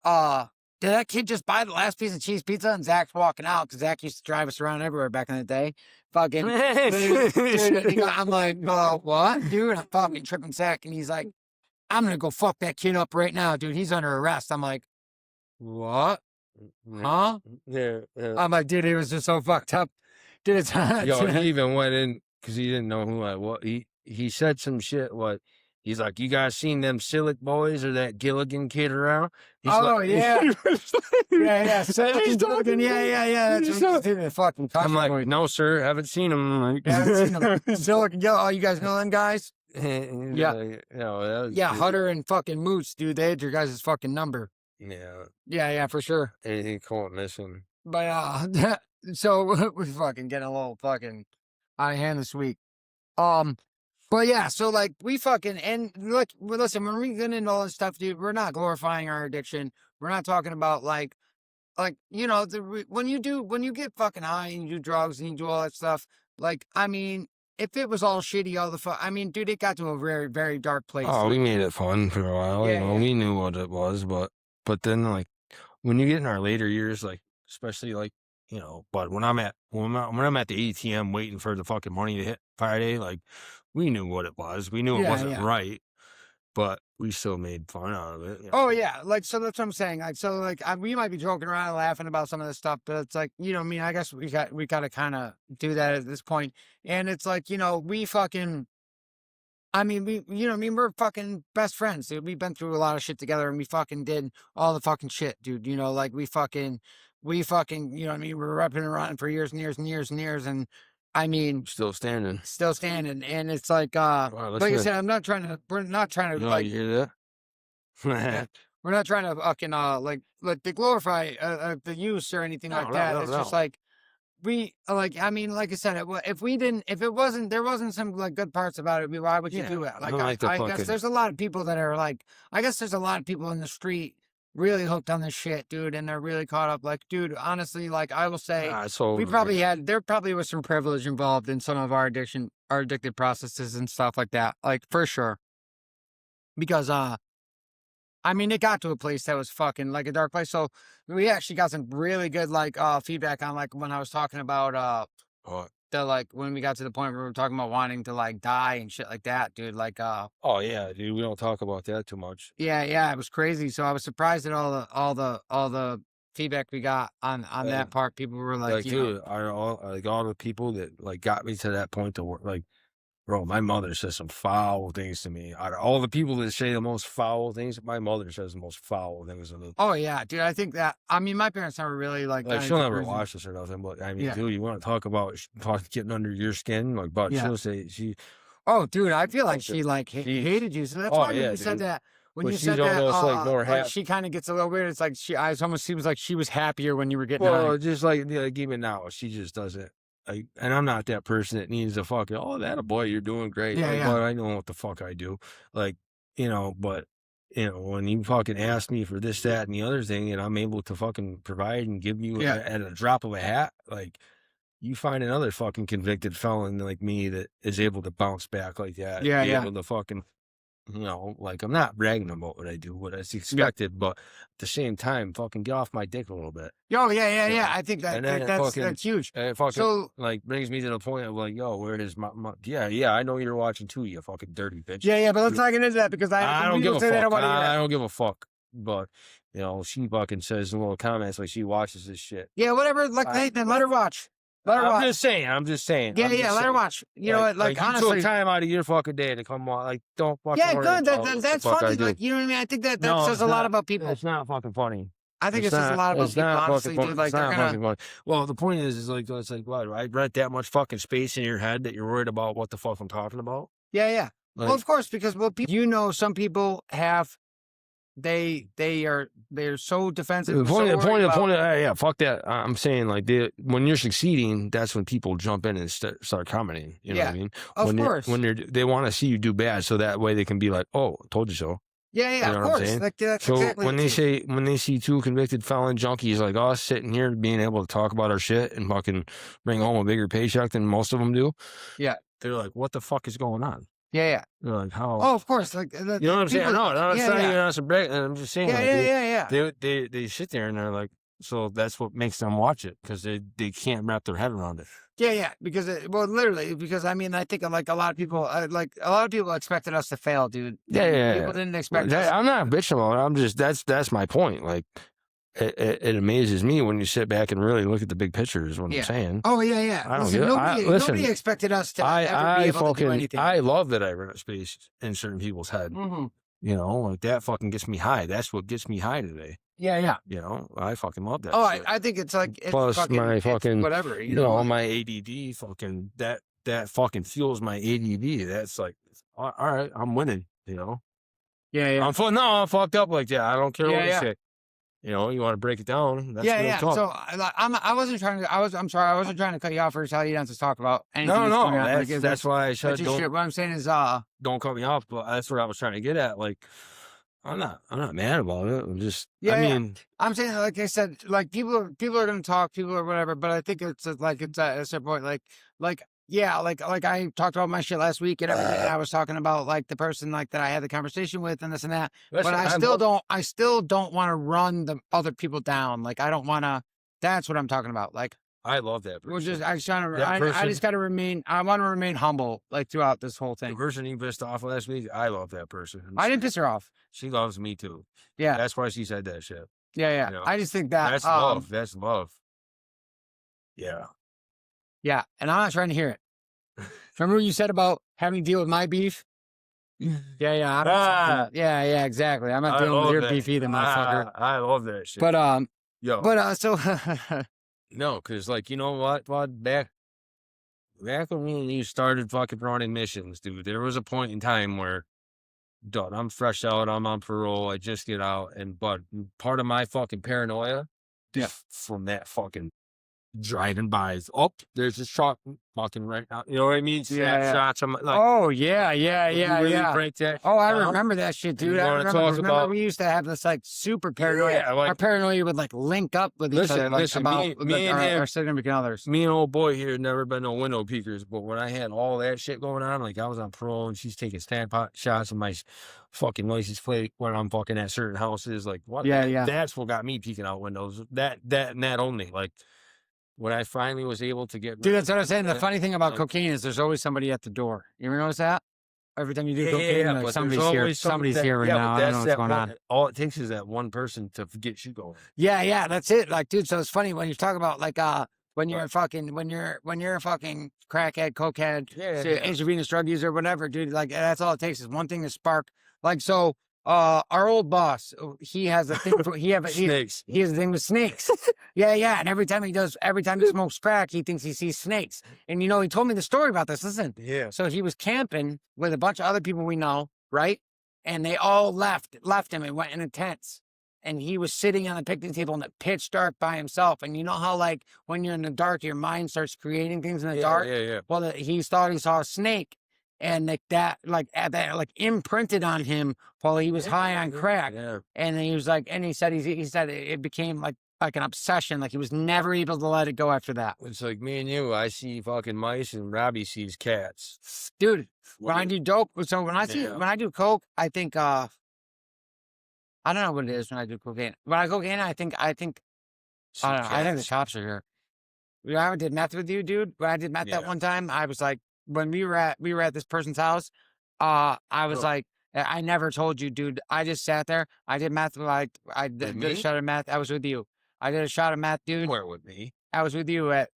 did that kid just buy the last piece of cheese pizza?" And Zach's walking out because Zach used to drive us around everywhere back in the day. Fucking, dude, I'm like, what, dude? I'm fucking tripping Zach. And he's like, "I'm gonna go fuck that kid up right now, dude. He's under arrest." I'm like, "What?" Huh? Yeah. I'm like, dude, it was just so fucked up. Dude, it's Yo, he even went in because he didn't know who I was. He said some shit. What? He's like, you guys seen them Silic boys or that Gilligan kid around? He's oh like, yeah, yeah. He's talking- Yeah. That's what the fucking. I'm like, boy. no, sir, haven't seen him. Like, Haven't seen them. Silicon Yellow. Oh, you guys know them guys? yeah, Yeah, Hutter and fucking Moose, dude. They had your guys' fucking number. yeah. Yeah, for sure. Anything cool missing? But so we're fucking getting a little fucking out of hand this week. But yeah, so like we fucking and look, listen, when we get into all this stuff, dude, we're not glorifying our addiction. We're not talking about like you know, when you get fucking high and you do drugs and you do all that stuff. Like, I mean, if it was all shitty all the I mean, dude, it got to a very very dark place. Oh, we made it fun for a while. Yeah, you know, we knew what it was, but then like when you get in our later years, like especially like you know, but when I'm at the ATM waiting for the fucking money to hit Friday, like we knew what it was. We knew it wasn't right, but we still made fun out of it. You know? Oh yeah, like so that's what I'm saying. Like so, like we might be joking around and laughing about some of this stuff, but it's like you know, what I mean, I guess we got to kind of do that at this point. And it's like you know, we fucking. I mean, you know, what I mean, we're fucking best friends, dude. We've been through a lot of shit together, and we fucking did all the fucking shit, dude. You know, like we fucking, you know, what I mean, we were repping and running for years and years and years and years, and I mean, Still standing. and it's like, Wow, like I said, we're not trying to, you like, hear that? we're not trying to fucking, like to glorify the use or anything like that. It's just like, we like, I mean, like I said, if there wasn't some like good parts about it, why would you do it? Like, I guess there's a lot of people that are like, I guess there's a lot of people in the street really hooked on this shit, dude, and they're really caught up. Like, dude, honestly, like I will say, there probably was some privilege involved in some of our addictive processes and stuff like that, like for sure, because I mean, it got to a place that was fucking like a dark place. So we actually got some really good like feedback on like when I was talking about the like when we got to the point where we were talking about wanting to like die and shit like that, dude. Like oh yeah, dude, we don't talk about that too much. Yeah, it was crazy. So I was surprised at all the feedback we got on that part. People were like dude, all the people that like got me to that point to work like. Bro, my mother says some foul things to me. Out of all the people that say the most foul things, my mother says the most foul things. Oh yeah, dude. I think that. I mean, my parents never really like she'll never watch this or nothing. But I mean, dude, you want to talk about getting under your skin, like, but she'll say she. Oh, dude, I feel like she like hated you. So that's why you said that. When you said that, like more like, she kind of gets a little weird. It's like it almost seems like she was happier when you were getting. Well, just like even now, she just doesn't. And I'm not that person that needs to fucking, that a boy, you're doing great. But I know what the fuck I do. Like, you know, but, you know, when you fucking ask me for this, that, and the other thing, and I'm able to fucking provide and give you at a drop of a hat, like, you find another fucking convicted felon like me that is able to bounce back like that. Able to fucking, you know, like I'm not bragging about what I do, what I expected, but at the same time, fucking get off my dick a little bit. Oh yeah. I think that's huge. And it fucking like brings me to the point of like, yo, where is my yeah, I know you're watching too, you fucking dirty bitch. Yeah, but let's not get into that because I don't give a fuck. I don't give a fuck. But you know, she fucking says in little comments like she watches this shit. Yeah, whatever. Like Nathan, let her watch. I'm just saying. Yeah, let her watch. You know what? Like honestly, you took time out of your fucking day to come on. Like, don't fucking. Yeah, good. That's funny. Like, you know what I mean? I think that says a lot about people. It's not fucking funny. I think it says a lot about people. Honestly, dude, like they're gonna. Well, the point is like it's like what? I rent that much fucking space in your head that you're worried about what the fuck I'm talking about. Yeah. Well, of course, because you know, some people have. They're so defensive. The point, fuck that. I'm saying like when you're succeeding, that's when people jump in and start commenting. You know what I mean? Of course. When they want to see you do bad, so that way they can be like, "Oh, told you so." Yeah, you know of course. Like, that's so exactly when they see two convicted felon junkies like us sitting here being able to talk about our shit and fucking bring home a bigger paycheck than most of them do, they're like, "What the fuck is going on?" Yeah. They're like, how? Oh, of course. Like, you know what I'm saying? No, I'm not saying you're not some break. I'm just saying. Yeah. They sit there and they're like, so that's what makes them watch it because they can't wrap their head around it. Yeah. Because literally, because I mean, I think like a lot of people expected us to fail, dude. Yeah. People didn't expect us. I'm not bitching about it. I'm just that's my point. Like, it amazes me when you sit back and really look at the big picture. Is what I'm saying. Oh yeah. I don't Listen, get it. nobody expected us to ever be able to do anything. I love that I rent space in certain people's head. You know, like that fucking gets me high. That's what gets me high today. Yeah. You know, I fucking love that. Oh, shit. I think it's like Plus my fucking whatever. You know, my ADD fucking that fucking fuels my ADD. That's like, all right, I'm winning. You know. Yeah. I'm fucked up like that. I don't care what you Yeah. say. You know, you want to break it down. That's Yeah. talk. So I wasn't trying to. I'm sorry. I wasn't trying to cut you off or tell you not to talk about anything. No. That's why I said don't. What I'm saying is, don't cut me off. But that's what I was trying to get at. Like, I'm not mad about it. I'm just, I'm saying, like I said, like people are going to talk, people or whatever. But I think it's like it's at a certain point, like I talked about my shit last week and everything. I was talking about like the person like that I had the conversation with and this and that. Listen, but I still don't want to run the other people down. Like I don't want to. That's what I'm talking about. Like I love that person. I just got to remain. I want to remain humble like throughout this whole thing. The person you pissed off last week, I love that person. I didn't piss her off. She loves me too. Yeah, that's why she said that shit. Yeah. You know? I just think that that's love. That's love. Yeah. Yeah, and I'm not trying to hear it. Remember what you said about having to deal with my beef? Yeah, exactly. I'm not dealing with your beef either, motherfucker. I love that shit. But so no, because like you know what, back when you started fucking running missions, dude, there was a point in time where, dude, I'm fresh out, I'm on parole, I just get out, but part of my fucking paranoia, from that fucking driving by is there's this truck fucking right now. You know what I mean? Shots. I'm like, oh yeah. Break that oh, I remember that shit, dude. I remember we used to have this like super paranoia. Yeah, like, our paranoia would like link up with each other. Listen, about me and our significant others. Me and old boy here never been no window peekers, but when I had all that shit going on, like I was on parole and she's taking shots of my fucking license plate when I'm fucking at certain houses. Like what? Yeah. That's what got me peeking out windows. That and that only. Like when I finally was able to get... Dude, that's what I'm saying. The funny thing about cocaine is there's always somebody at the door. You ever notice that? Every time you do cocaine, like somebody's here right now. I don't know what's going on. All it takes is that one person to get you going. Yeah, that's it. Like, dude, so it's funny when you talk about like when you're a fucking crackhead, cokehead, intravenous drug user, whatever, dude. Like that's all it takes is one thing to spark. Like so. Our old boss, he has a thing for snakes. He has a thing with snakes. Yeah. And every time he smokes crack, he thinks he sees snakes. And you know, he told me the story about this. Listen. Yeah. So he was camping with a bunch of other people we know, right? And they all left him and went in tents. And he was sitting on the picnic table in the pitch dark by himself. And you know how like when you're in the dark, your mind starts creating things in the dark? Yeah. Well, he thought he saw a snake. And that imprinted on him while he was high on crack. Yeah. And he was like, and he said it became like an obsession. Like he was never able to let it go after that. It's like me and you. I see fucking mice, and Robbie sees cats. Dude, when I do dope, so when I do coke, I think I don't know what it is when I do cocaine. When I cocaine, I think I don't know. I think the cops are here. When I did meth with you, dude. When I did meth that one time, I was like. When we were at this person's house, I was like, I never told you, dude. I just sat there. I did meth. Like I did a shot of meth. I was with you. I did a shot of meth, dude. Where with me? I was with you at.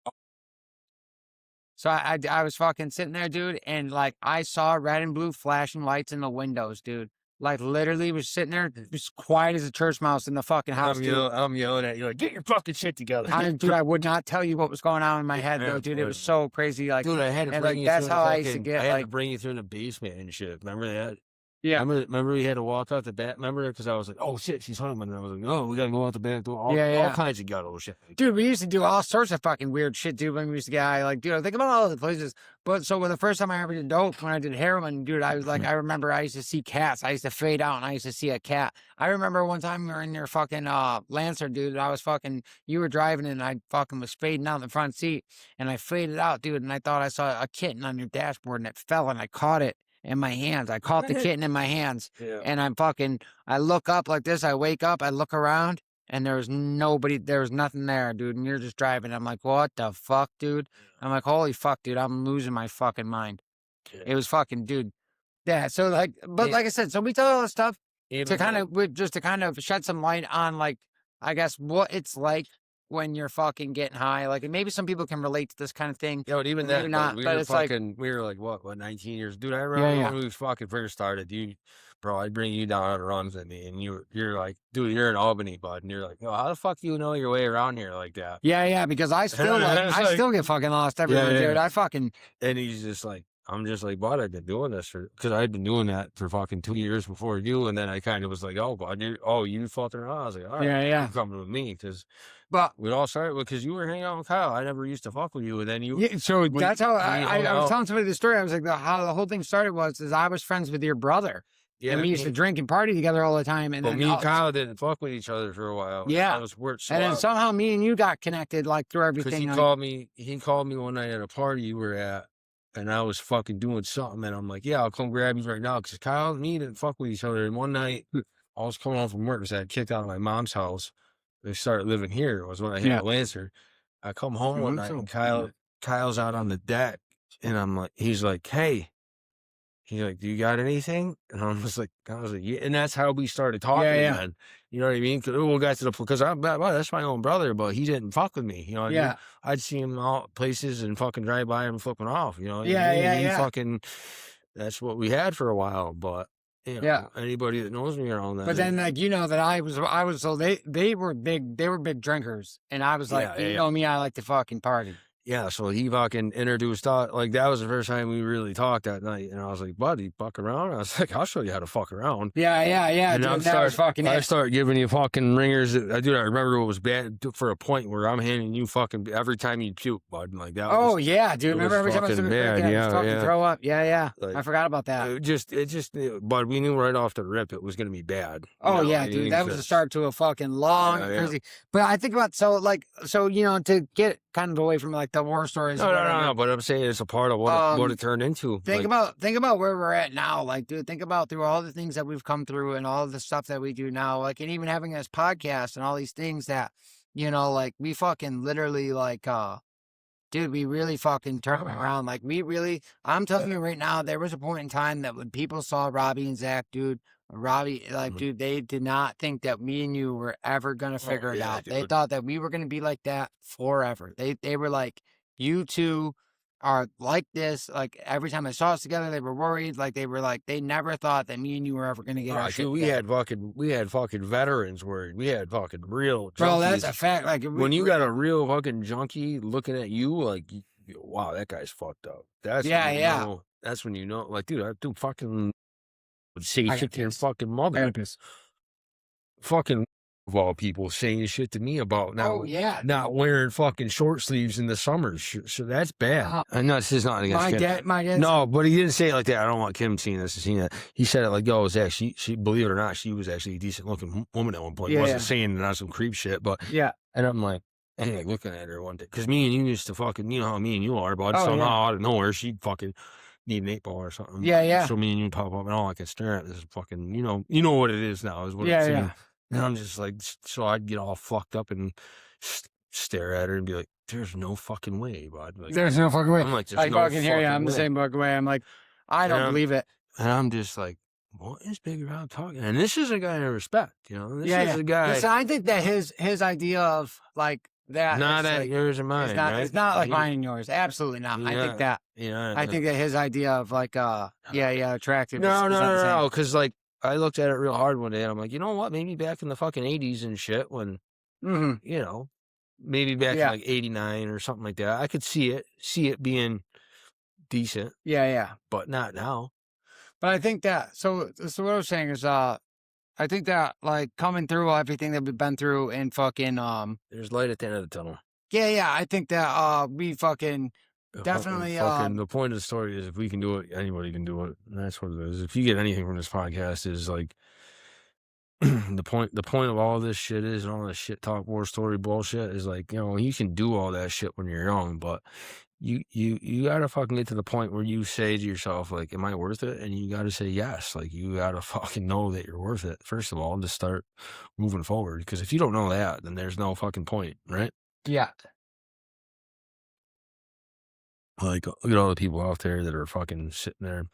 So I was fucking sitting there, dude, and like I saw red and blue flashing lights in the windows, dude. Like literally was sitting there as quiet as a church mouse in the fucking house. I'm yelling at you like, get your fucking shit together. Dude, I would not tell you what was going on in my head though, dude. It was so crazy. Like, dude, I had to bring you that's how I used to get. I had to bring you through the basement and shit. Remember that? Yeah. Remember we had to walk out the back. Remember because I was like, oh shit, she's home, and I was like, oh, we gotta go out the back door. All kinds of ghetto shit. Dude, we used to do all sorts of fucking weird shit, dude. When we used to get high, like, dude, think about all the places. But so when the first time I ever did dope, when I did heroin, dude, I was like, I remember I used to see cats. I used to fade out, and I used to see a cat. I remember one time we were in your fucking Lancer, dude. And I was fucking, you were driving, and I fucking was fading out in the front seat, and I faded out, dude. And I thought I saw a kitten on your dashboard, and it fell, and I caught it in my hands. I caught the kitten in my hands, and I look up like this. I wake up, I look around, and there was nothing there, dude. And you're just driving. I'm like, what the fuck, dude? I'm like, holy fuck, dude. I'm losing my fucking mind. It was fucking, dude. Yeah. So like, but like I said, so we tell all this stuff to kind of shed some light on like I guess, what it's like when you're fucking getting high. Like, and maybe some people can relate to this kind of thing. Yeah, but even Maybe then, not, we but were it's like, fucking, we were like, what, 19 years? Dude, I yeah, remember yeah. when we fucking first started, bro, I'd bring you down on runs with me, and you're like, dude, you're in Albany, bud, and you're like, oh, how the fuck do you know your way around here like that? Yeah, yeah, because I still It's I like- still get fucking lost everywhere, yeah. dude. I fucking, And he's just like, I'm just like, bud, I've been doing this because I'd been doing that for fucking 2 years before you, and then I kind of was like, oh, bud, you fucking around. I was like, all right, yeah, yeah. you're coming with me, because But we all started because you were hanging out with Kyle. I never used to fuck with you, and then you, yeah, so that's how I was out. telling somebody the story. I was like, how the whole thing started is I was friends with your brother, and we used to drink and party together all the time. And but then me and Kyle didn't fuck with each other for a while. Yeah. That was weird. So and then somehow me and you got connected, like, through because everything. he called me one night at a party you were at, and I was fucking doing something, and I'm like, yeah, I'll come grab you right now, because Kyle and me didn't fuck with each other. And one night, I was coming home from work, because I had kicked out of my mom's house. They started living here. It was when I hit Yeah. Lancer. I come home one night, and Kyle's out on the deck, and I'm like, he's like, hey. He's like, do you got anything? And I was like, yeah. And that's how we started talking. Yeah. Then. You know what I mean? We got to the, because that's my own brother, but he didn't fuck with me. You know what I mean? I'd see him out places and fucking drive by him flipping off. You know what I mean? He fucking, that's what we had for a while. But you know, anybody that knows me around that. But then, like, you know that I was so they were big drinkers, and I was like, you know me, I like to fucking party. Yeah, so he fucking introduced us. Like, that was the first time we really talked that night. And I was like, buddy, fuck around? I was like, I'll show you how to fuck around. Yeah. And Dude, that was fucking I it. start giving you fucking ringers. I remember it was bad for a point where I'm handing you fucking every time you puke, bud. Like, that Oh, was, yeah, dude. Remember every time I was fucking bad, bad. fucking throw up. Yeah. Like, I forgot about that. It just, but we knew right off the rip it was going to be bad. Oh, yeah, dude. That was the start to a fucking long, crazy. But I think about, so, you know, to get kind of away from, like, the war stories. No, but I'm saying it's a part of what it turned into. Think about where we're at now. Like, dude, think about through all the things that we've come through and all the stuff that we do now. Like, and even having this podcast and all these things that, you know, like, we fucking literally, like, dude, we really fucking turned around. Like, I'm telling you right now, there was a point in time that when people saw Robbie and Zach, dude, dude, they did not think that me and you were ever going to figure it out. Dude. They thought that we were going to be like that forever. They were like, you two are like this. Like, every time they saw us together, they were worried. Like, they never thought that me and you were ever going to get our shit. We had fucking veterans worried. We had fucking real junkies. Bro, that's a fact. Like, when you got a real fucking junkie looking at you, like, wow, that guy's fucked up. That's that's when you know, like, dude, I do fucking say shit to your fucking mother. Fucking of all people saying shit to me about not wearing fucking short sleeves in the summer. So that's bad. I know this is not against Kim. My dad. No, but he didn't say it like that. I don't want Kim seeing this and seeing that. He said it like, yo, Zach, she believe it or not, she was actually a decent looking woman at one point. Wasn't saying it on some creep shit, but and I'm like, hey, looking at her one day, because me and you used to fucking, you know how me and you are, but somehow out of nowhere she'd fucking need an 8-ball or something. So me and you pop up, and all I can stare at this fucking, you know what it is now, is what it's saying. And I'm just like, so I'd get all fucked up and stare at her and be like, there's no fucking way, bud. Like, there's no fucking way. I'm like, I fucking hear you. I'm the same fucking way. I'm like, I don't believe it. And I'm just like, what is Big Rob talking? And this is a guy I respect, you know? This is a guy. Listen, I think that his idea of, like, that. Not at yours or mine, right? It's not like mine and yours. Absolutely not. I think that. I think that his idea of, like, attractive. No. Because, like, I looked at it real hard one day, and I'm like, you know what? Maybe back in the fucking 80s and shit, when, you know, maybe back in like 89 or something like that, I could see it being decent. But not now. But I think that, so what I was saying is, I think that, like, coming through everything that we've been through and fucking, there's light at the end of the tunnel. I think that, we fucking definitely, the point of the story is, if we can do it, anybody can do it. And that's what it is. If you get anything from this podcast, is like, the point of all this shit is, and all this shit talk, war story bullshit, is like, you know, you can do all that shit when you're young, but you gotta fucking get to the point where you say to yourself, like, am I worth it? And you gotta say yes. Like, you gotta fucking know that you're worth it, first of all, to start moving forward. Because if you don't know that, then there's no fucking point, right? Like, look at all the people out there that are fucking sitting there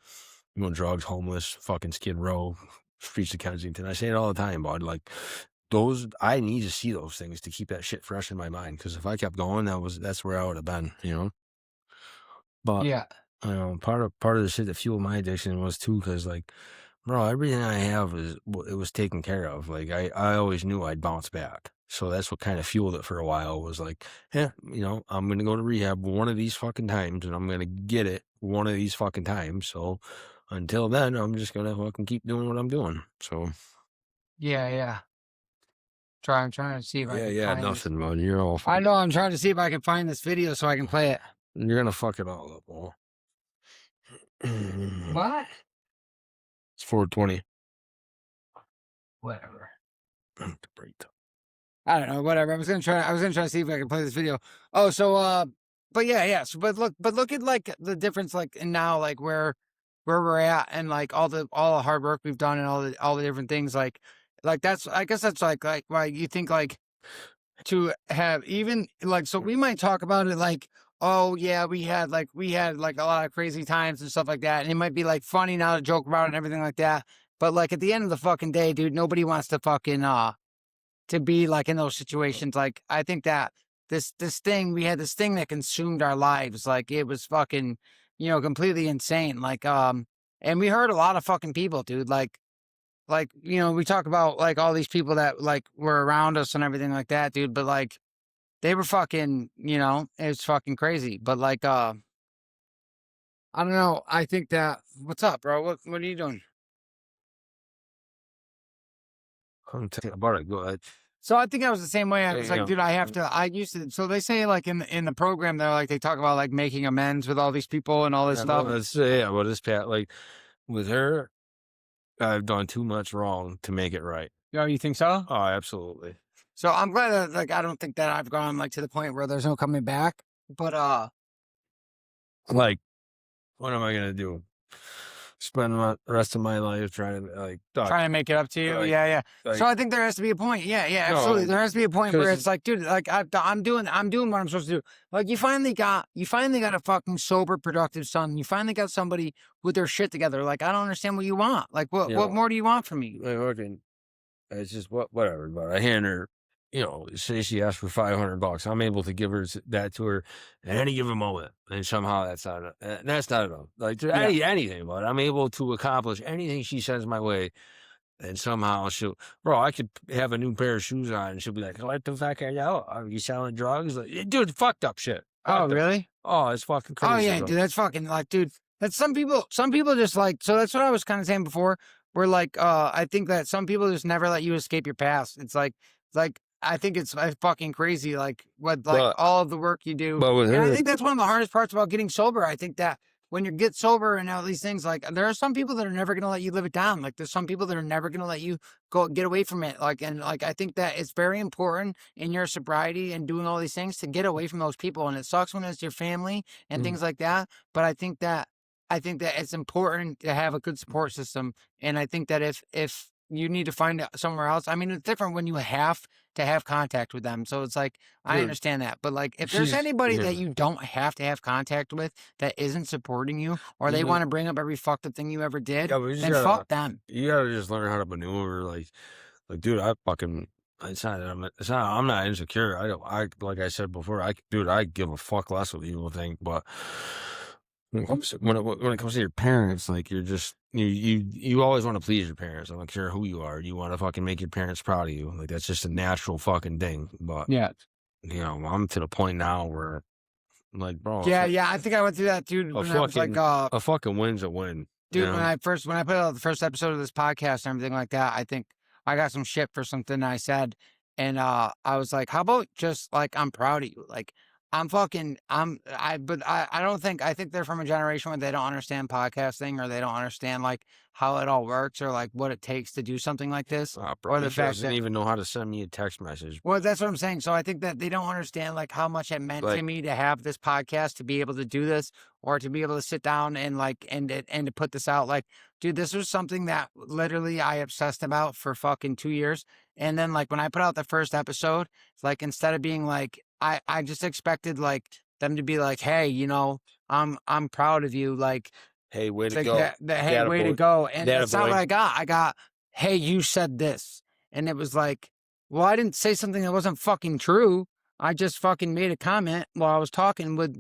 doing drugs, homeless, fucking Skid Row, streets of Kensington. I say it all the time, bud. Like, I need to see those things to keep that shit fresh in my mind. Because if I kept going, that's where I would have been, you know. But Yeah. part of the shit that fueled my addiction was too, because like, bro, everything I have it was taken care of. Like I always knew I'd bounce back. So that's what kind of fueled it for a while. Was like, yeah, you know, I'm gonna go to rehab one of these fucking times, and I'm gonna get it one of these fucking times. So until then, I'm just gonna fucking keep doing what I'm doing. So Yeah. I'm trying to see if I can find this. nothing, man. You're all. I know. I'm trying to see if I can find this video so I can play it. You're gonna fuck it all up, all. What? It's 420. Whatever. Great. I don't know. Whatever. I was gonna try to see if I can play this video. Oh, so but yeah. So, but look at like the difference, like and now, like where we're at, and like all the hard work we've done, and all the different things, like that's, I guess that's like why you think like to have even like, so we might talk about it like, oh yeah, we had like a lot of crazy times and stuff like that, and it might be like funny now to joke about it and everything like that, but like at the end of the fucking day, dude, nobody wants to fucking to be like in those situations. Like I think that we had this thing that consumed our lives, like it was fucking, you know, completely insane, like and we hurt a lot of fucking people, dude, like you know, we talk about like all these people that like were around us and everything like that, dude, but like they were fucking, you know, it was fucking crazy. But like I don't know, I think that, what's up, bro? What are you doing? I'm telling you about it. Go ahead. So I think I was the same way. I was like, Yeah. dude, I used to, so they say like in the program, they're like, they talk about like making amends with all these people and all this stuff. Well, this Pat, like with her, I've done too much wrong to make it right. Oh, you think so? Oh, absolutely. So I'm glad that like I don't think that I've gone like to the point where there's no coming back. But Like, what am I gonna do? Spend the rest of my life trying to like trying to make it up to you? like- Yeah. like- So I think there has to be a point. Yeah, No, absolutely. There has to be a point where 'cause- it's like, dude, like I'm doing what I'm supposed to do. Like you finally got a fucking sober, productive son. You finally got somebody with their shit together. Like I don't understand what you want. Like what You what know, more do you want from me? like fucking, it's just whatever. But I hand her, you know, say she asked for $500, I'm able to give her that to her at any given moment, and somehow that's not enough. Like anything, but I'm able to accomplish anything she sends my way, and somehow I could have a new pair of shoes on, and she'll be like, "What the fuck are you? Are you selling drugs?" Like, dude, fucked up shit. Oh, really? Oh, it's fucking crazy. Oh yeah, bro. dude, that's fucking like, dude, that's some people just like, so that's what I was kind of saying before. Where like, I think that some people just never let you escape your past. It's like I think it's fucking crazy, like what, like But- all of the work you do. But with And I her, think that's one of the hardest parts about getting sober. I think that when you get sober and all these things, like there are some people that are never gonna let you live it down. Like there's some people that are never gonna let you get away from it. Like, and like I think that it's very important in your sobriety and doing all these things to get away from those people. And it sucks when it's your family and things like that. But I think that it's important to have a good support system. And I think that if you need to find it somewhere else, I mean, it's different when you have to have contact with them. So it's like, I Dude, understand that. But like, if there's she's- anybody yeah. that you don't have to have contact with that isn't supporting you, or they You- want to bring up every fucked up thing you ever did, Yeah, but you just then gotta- fuck them. You gotta just learn how to maneuver. Like, dude, I'm not insecure. Like I said before, I give a fuck less what people think. But when it comes to your parents, like you're just, you always want to please your parents. I don't care who you are. You want to fucking make your parents proud of you. Like that's just a natural fucking thing. But Yeah. you know, I'm to the point now where, like, bro, Yeah. I think I went through that, dude. When I was like, a fucking win's a win. dude, you know? when I put out the first episode of this podcast and everything like that, I think I got some shit for something I said. And I was like, how about just like, I'm proud of you. Like, I don't think, I think they're from a generation where they don't understand podcasting, or they don't understand like how it all works, or like what it takes to do something like this. Bro, or the he fact doesn't that, even know how to send me a text message. well, that's what I'm saying. So I think that they don't understand like how much it meant to Like- me to have this podcast, to be able to do this, or to be able to sit down and like, and to put this out. Like, dude, this was something that literally I obsessed about for fucking 2 years. And then like when I put out the first episode, it's like, instead of being like, I just expected like them to be like, hey, you know, I'm proud of you. Like, Hey, way to like go. hey, way to go. And Data that's not boy. what I got. I got, hey, you said this. And it was like, Well, I didn't say something that wasn't fucking true. I just fucking made a comment while I was talking with,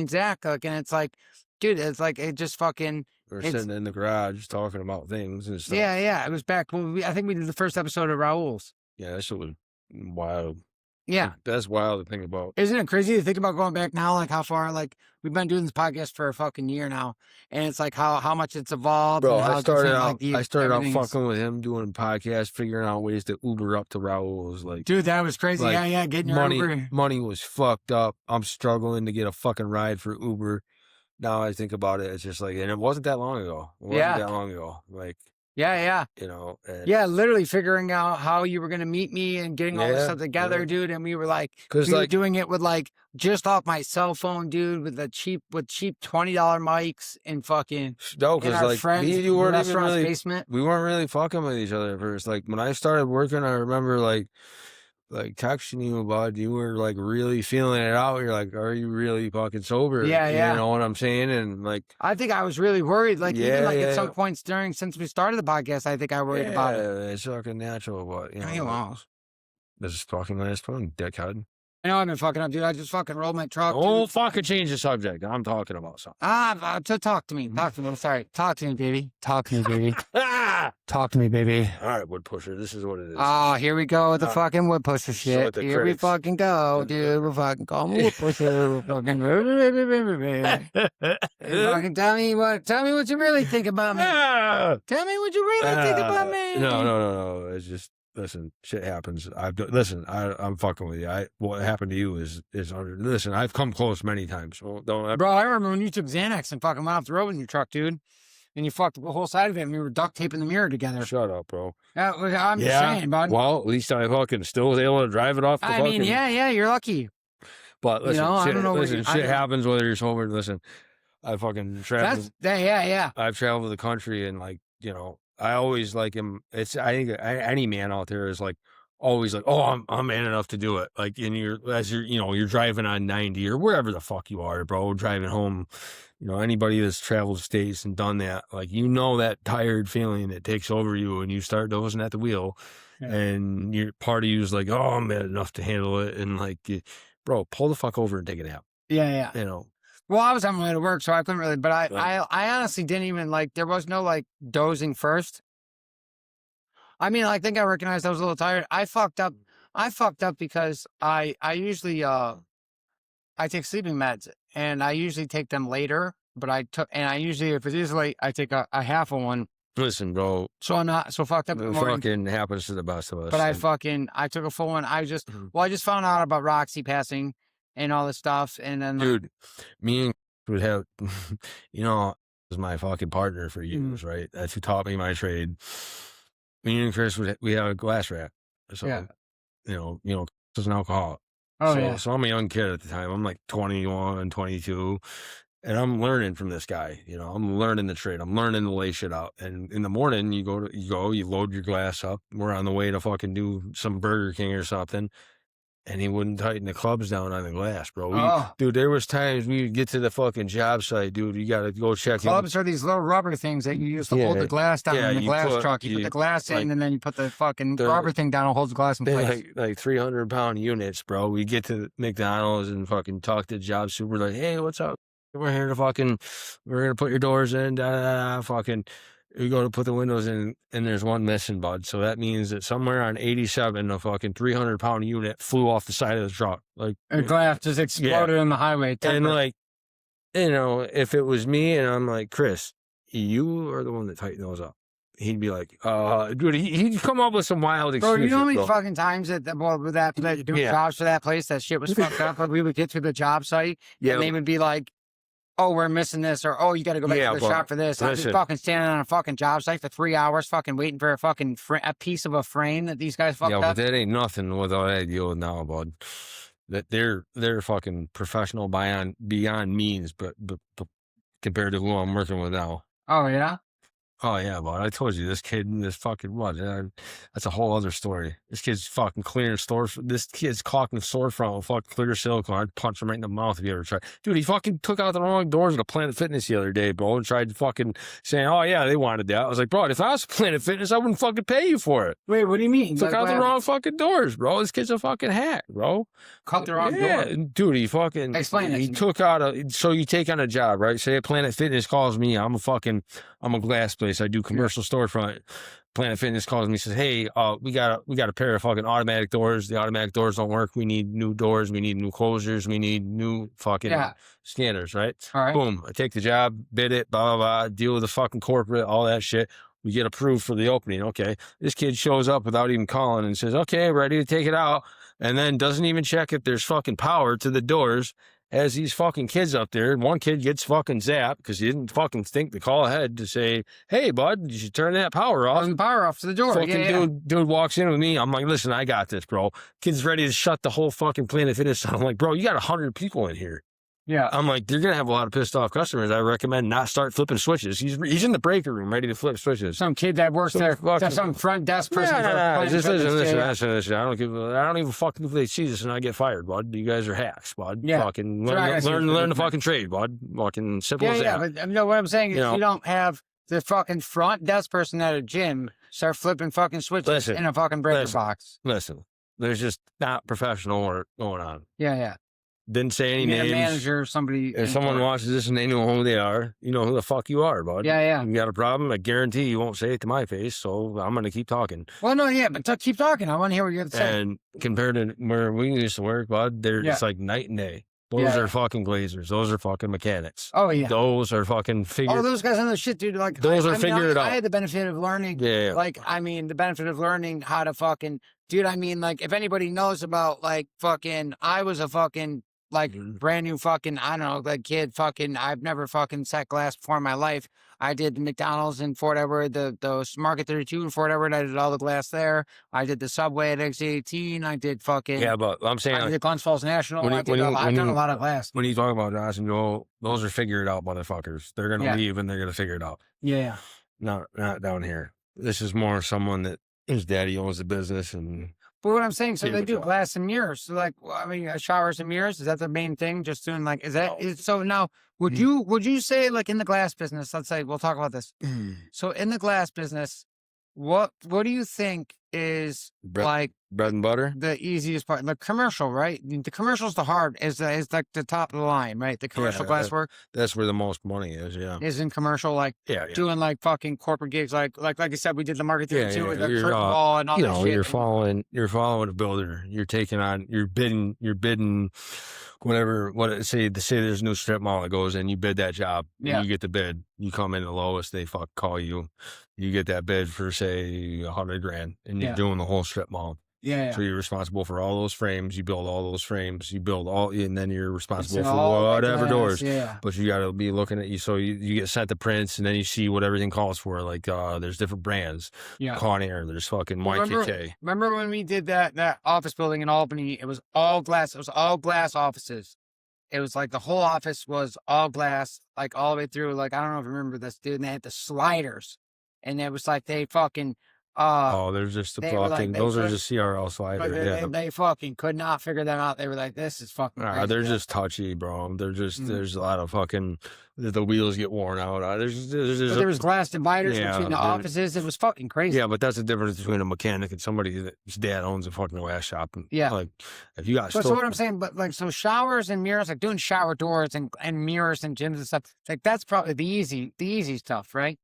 Zach. Like, and it's like, dude, it's like, it just fucking. We're It's, sitting in the garage talking about things and stuff. yeah. It was back when I think we did the first episode of Raoul's. Yeah, that shit was wild. Yeah. That's wild to think about. Isn't it crazy to think about going back now? Like how far, like we've been doing this podcast for a fucking year now. And it's like how much it's evolved. Bro, and how I started different, out, like, I started out everything's- fucking with him doing podcasts, figuring out ways to Uber up to Raoul's. Like, Dude, that was crazy. like, Yeah. Getting your Uber. money was fucked up. I'm struggling to get a fucking ride for Uber. Now I think about it, it's just like, and it wasn't that long ago. It wasn't that long ago. Like, Yeah. And Yeah, literally figuring out how you were gonna meet me and getting all this stuff together, dude. And we were like, we were doing it with like just off my cell phone, dude, with cheap $20 mics and fucking no, because like friends, me and you weren't even restaurant's really basement. we weren't really fucking with each other at first. Like when I started working, I remember like texting you about you were like really feeling it out. You're like, are you really fucking sober? Yeah. You know what I'm saying? And like, I think I was really worried. Like even like at some yeah. points since we started the podcast, I think I worried about it. It's fucking natural, but you know, Hey, wow. this is fucking last phone, dickhead. I know I've been fucking up, dude. I just fucking rolled my truck. Don't fucking change the subject. I'm talking about something. Talk to me. Talk to me. I'm sorry. Talk to me, baby. Talk to me, baby. Talk to me, baby. All right, wood pusher. This is what it is. Oh, here we go with the fucking wood pusher shit. Here we fucking go, dude. We're fucking calling wood pusher. We're fucking. Fucking tell me what you really think about me. Tell me what you really think about me. No. It's just listen. Shit happens. I'm fucking with you. What happened to you is listen. I've come close many times. So don't. Bro, I remember when you took Xanax and fucking went off the road in your truck, dude. And you fucked the whole side of it, and we were duct taping the mirror together. Shut up, bro. I'm just saying, bud. Well, at least I fucking still was able to drive it off the fucking... yeah, you're lucky. But listen, I don't know shit happens whether you're sober. Listen, I fucking traveled... Yeah. I've traveled the country, and like, I always like him. I think any man out there is like, always like, oh, I'm man enough to do it. Like, and you're driving on 90 or wherever the fuck you are, bro, driving home. Anybody that's traveled states and done that, like, that tired feeling that takes over you and you start dozing at the wheel, and your part of you is like, oh, I'm man enough to handle it, and like, bro, pull the fuck over and take a nap. Yeah. Well, I was on my way to work, so I couldn't really. But I honestly didn't even like. There was no like dozing first. I mean, I think I recognized I was a little tired. I fucked up because I usually I take sleeping meds, and I usually take them later. But I usually, if it is late, I take a half of one. Listen, bro. So I'm not so fucked up. It fucking happens to the best of us. But I took a full one. I just found out about Roxy passing and all this stuff, and then dude, me and would have, was my fucking partner for years, right? That's who taught me my trade. Me and Chris we had a glass rack. So, was an alcoholic. So I'm a young kid at the time. I'm like 21, 22. And I'm learning from this guy, I'm learning the trade. I'm learning to lay shit out. And in the morning, you load your glass up. We're on the way to fucking do some Burger King or something. And he wouldn't tighten the clubs down on the glass, bro. Dude, there was times we would get to the fucking job site, dude. You got to go check. Clubs are these little rubber things that you use to hold the glass down in the glass truck. You put the glass in, and then you put the fucking rubber thing down and holds the glass in place. Like 300-pound units, bro. We get to McDonald's and fucking talk to the job super, like, hey, what's up? We're here to we're going to put your doors in, fucking. We go to put the windows in, and there's one missing, bud. So that means that somewhere on 87, a fucking 300-pound unit flew off the side of the truck. Like, a glass just exploded on the highway. And like, if it was me and I'm like, Chris, you are the one that tightened those up. He'd be like, dude, he'd come up with some wild excuses. Bro, you know how many fucking times that doing jobs for that place, that shit was fucked up, but we would get to the job site, and they would be like, oh, we're missing this, or oh, you got to go back to the shop for this. I'm just fucking standing on a fucking job site for 3 hours, fucking waiting for a fucking a piece of a frame that these guys fucked up. Yeah, but that ain't nothing with all I deal with now, bud. That they're fucking professional beyond means, but compared to who I'm working with now. Oh yeah. Oh yeah, but I told you this kid in this fucking that's a whole other story. This kid's fucking clearing stores. This kid's caulking the storefront with fucking clear silicone. I'd punch him right in the mouth if you ever tried. Dude, he fucking took out the wrong doors at a Planet Fitness the other day, bro, and tried to fucking saying, "Oh yeah, they wanted that." I was like, bro, if I was Planet Fitness, I wouldn't fucking pay you for it. Wait, what do you mean? Took out the wrong fucking doors, bro. This kid's a fucking hack, bro. Cut the wrong Yeah, door. dude, he fucking Explain it He to me. took out so you take on a job, right? Say a Planet Fitness calls me. I'm a glass place. I do commercial storefront. Planet Fitness calls me, says, "Hey, we got a pair of fucking automatic doors. The automatic doors don't work. We need new doors. We need new closures. We need new fucking scanners, right?" All right. Boom. I take the job, bid it, blah, blah, blah, deal with the fucking corporate, all that shit. We get approved for the opening. Okay. This kid shows up without even calling and says, "Okay, ready to take it out." And then doesn't even check if there's fucking power to the doors. Has these fucking kids up there. One kid gets fucking zapped because he didn't fucking think to call ahead to say, "Hey, bud, you should turn that power off." Turn the power off to the door. Fucking dude walks in with me. I'm like, "Listen, I got this, bro." Kid's ready to shut the whole fucking Planet Fitness down. I'm like, "Bro, you got 100 people in here." Yeah. I'm like, "You're going to have a lot of pissed off customers. I recommend not start flipping switches." He's in the breaker room ready to flip switches. Some kid that works there. That's some front desk person. Just listen. I don't even fucking if they see this and I get fired, bud. You guys are hacks, bud. Yeah. Fucking learn the fucking trade, bud. Fucking simple as that. Yeah, but you know what I'm saying is you don't have the fucking front desk person at a gym start flipping fucking switches in a fucking breaker box. Listen, there's just not professional work going on. Yeah. Didn't say any names. A manager or somebody. If someone watches this and they know who they are, you know who the fuck you are, bud. Yeah. You got a problem? I guarantee you won't say it to my face, so I'm going to keep talking. Well, no, yeah, but keep talking. I want to hear what you have to say. And compared to where we used to work, bud, it's like night and day. Those are fucking glazers. Those are fucking mechanics. Oh, yeah. Those are fucking figured. Oh, those guys know the shit, dude. Like, those are figured it out. I had the benefit of learning. Yeah. Like, the benefit of learning how to fucking, dude, like, if anybody knows about, like, fucking, I was a fucking, like, brand new fucking, I don't know, like, kid fucking, I've never fucking set glass before in my life. I did the McDonald's in Fort Edward, the Market 32 in Fort Edward. I did all the glass there. I did the Subway at X18. I did fucking... Yeah, but I'm saying... I did Glens Falls National. I've done a lot of glass. When you talk about Josh and Joel, those are figured out motherfuckers. They're going to leave and they're going to figure it out. Yeah. Not down here. This is more someone that his daddy owns the business and... But what I'm saying, so they do glass and mirrors. So, like, showers and mirrors, is that the main thing? Just doing, like, so now, would you say, like, in the glass business, let's say, we'll talk about this. So, in the glass business, what do you think is, like, bread and butter? The easiest part, the commercial, right? The commercial's the hard, is like the top of the line, right? The commercial glass work. That's where the most money is, yeah. Is in commercial, like doing like fucking corporate gigs, like I said, we did the Market 32 with the curtain wall and all that shit. You're following a builder. You're taking on, you're bidding say there's a new strip mall that goes in, you bid that job, you get the bid, you come in the lowest, they call you, you get that bid for say $100,000 and you're doing the whole strip mall. Yeah. So you're responsible for all those frames. You build all those frames. You build all, and then you're responsible for whatever doors. Yeah. But you got to be looking at you. So you get sent the prints, and then you see what everything calls for. Like there's different brands. Yeah. Conair. There's fucking YKK. Remember when we did that office building in Albany? It was all glass. It was all glass offices. It was like the whole office was all glass, like all the way through. Like I don't know if you remember this, dude. And they had the sliders, and it was like they fucking. There's just the fucking. Those are just CRL sliders. They fucking could not figure them out. They were like, "This is fucking." They're just touchy, bro. They're just there's a lot of fucking. The wheels get worn out. There was glass dividers between the offices. It was fucking crazy. Yeah, but that's the difference between a mechanic and somebody that's dad owns a fucking glass shop. And, yeah, like if you got. So what I'm saying, but like so showers and mirrors, like doing shower doors and mirrors and gyms and stuff, like that's probably the easy stuff, right?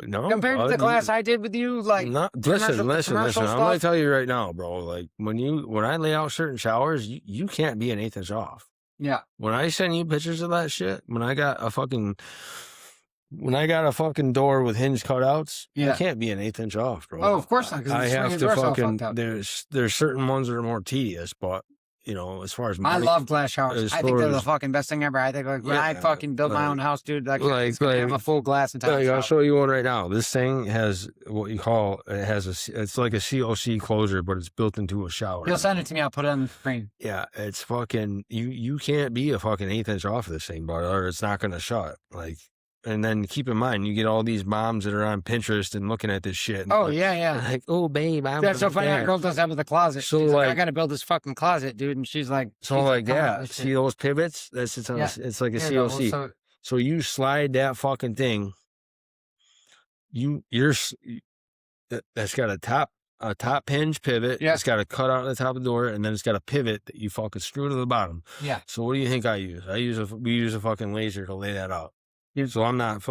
No, compared to the class I did with you, like listen. I'm gonna tell you right now, bro. Like when I lay out certain showers, you can't be an eighth inch off. Yeah. When I send you pictures of that shit, when I got a fucking door with hinge cutouts, I can't be an eighth inch off, bro. Oh, of course not. I have to fucking. There's certain ones that are more tedious, but. You know, as far as money, I love glass showers. I think they're the fucking best thing ever. I think like when I fucking build my own house, dude, like have a full glass entire. I'll show you one right now. This thing has what you call it's like a COC closure, but it's built into a shower. You'll send it to me. I'll put it on the screen. Yeah, it's fucking. You can't be a fucking eighth inch off of this thing, bro, or it's not gonna shut. Like And then keep in mind, you get all these moms that are on Pinterest and looking at this shit. And Oh, yeah. like, oh, babe, I'm That's so funny. That girl does that with the closet. So, She's like, I like- got to build this fucking closet, dude. And she's like, So like, "Come on, yeah, this see shit." those pivots? That's it's, Yeah. it's like a Here you go. CLC. So, So you slide that fucking thing. That's got a top hinge pivot. Yeah. It's got a cut out on the top of the door, and then it's got a pivot that you fucking screw to the bottom. yeah. So what do you think I use? We use a fucking laser to lay that out. Yeah. So I'm not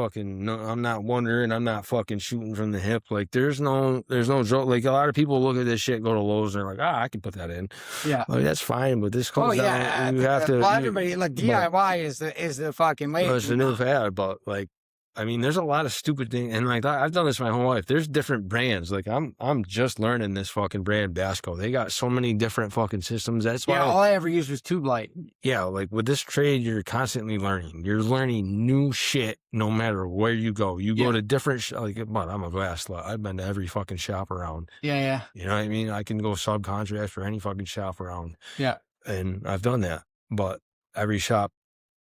wondering. I'm not fucking shooting from the hip. Like there's no joke. Like a lot of people look at this shit, go to Lowe's, and they're like, I can put that in. Yeah. Like that's fine, but this comes yeah. down. You have to. Well, everybody, like, DIY is the fucking way. It's the new fad, but like, I mean, there's a lot of stupid things, and like I've done this my whole life. There's different brands. Like I'm just learning this fucking brand Basco. They got so many different fucking systems. That's why. Yeah, all I ever used was Tube Light. Yeah, like with this trade, you're constantly learning. You're learning new shit no matter where you go. You go to different, but I'm a glass slut. I've been to every fucking shop around. Yeah. You know what I mean? I can go subcontract for any fucking shop around. Yeah. And I've done that, but every shop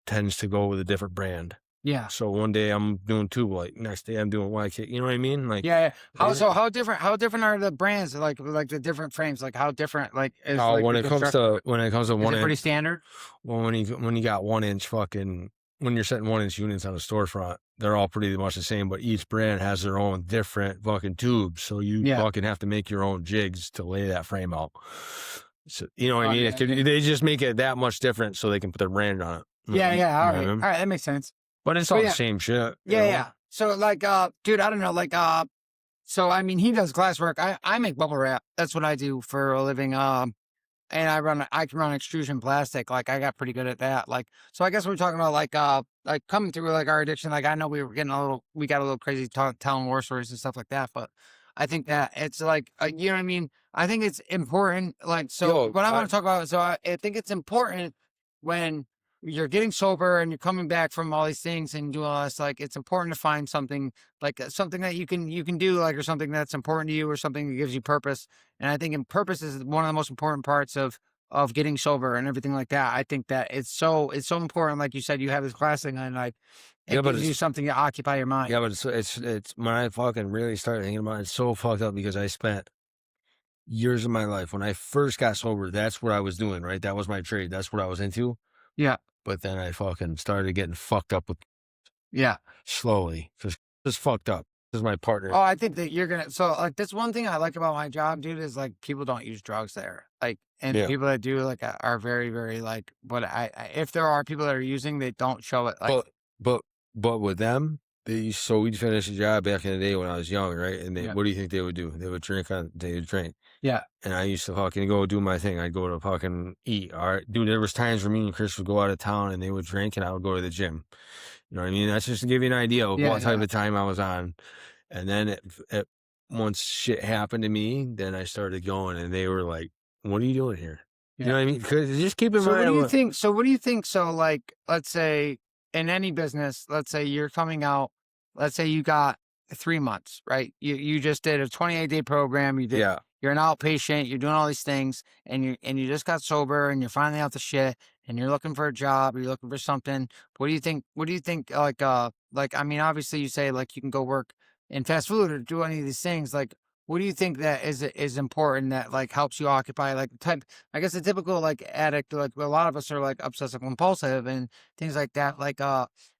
tends to go with a different brand. Yeah. So one day I'm doing Tube Light, next day I'm doing YK. You know what I mean? Like Yeah. How different are the brands? Like the different frames? Like how different? Like is when it comes to is 1 it inch, pretty standard? well, when you got 1 inch fucking, when you're setting 1 inch units on a storefront, they're all pretty much the same, but each brand has their own different fucking tubes. So you fucking have to make your own jigs to lay that frame out. So, you know what I mean? They just make it that much different so they can put their brand on it. Yeah. All right. All right. That makes sense. But it's all the same shit. Yeah. So like, dude, I don't know. Like, so I mean, he does glass work. I make bubble wrap. That's what I do for a living. And I can run extrusion plastic. Like I got pretty good at that. Like, so I guess we're talking about like coming through like our addiction. Like I know we got a little crazy telling war stories and stuff like that. But I think that it's like, you know what I mean? I think it's important. Like, so what I want to talk about, so I think it's important when you're getting sober and you're coming back from all these things and doing all this, like, it's important to find something like something that you can do, like, or something that's important to you or something that gives you purpose. And I think purpose is one of the most important parts of getting sober and everything like that. I think that it's so important. Like you said, you have this class thing and like, it gives you something to occupy your mind. Yeah, but it's when I fucking really started thinking about it, it's so fucked up because I spent years of my life. When I first got sober, that's what I was doing, right? That was my trade. That's what I was into. Yeah. But then I fucking started getting fucked up with slowly. Just fucked up. This is my partner. Oh, I think that you're gonna. So like, that's one thing I like about my job, dude, is like people don't use drugs there. Like, and people that do like are very, very like. But if there are people that are using, they don't show it. Like, but with them, so we'd finish a job back in the day when I was young, right? And what do you think they would do? They would drink. Yeah. And I used to fucking go do my thing. I'd go to fucking eat. All right, dude. There was times where me and Chris would go out of town and they would drink, and I would go to the gym. You know what I mean? That's just to give you an idea of what type of time I was on. And then once shit happened to me, then I started going, and they were like, "What are you doing here?" You know what I mean? Because just keep in mind. What do you think? So what do you think? So like, let's say in any business, let's say you're coming out. Let's say you got 3 months, right? You just did a 28-day program. You did. Yeah. You're an outpatient. You're doing all these things, and you just got sober, and you're finally out the shit, and you're looking for a job, or you're looking for something. What do you think? What do you think? Like I mean, obviously, you say like you can go work in fast food or do any of these things. Like, what do you think that is important that like helps you occupy like I guess the typical like addict, like a lot of us are like obsessive compulsive and things like that.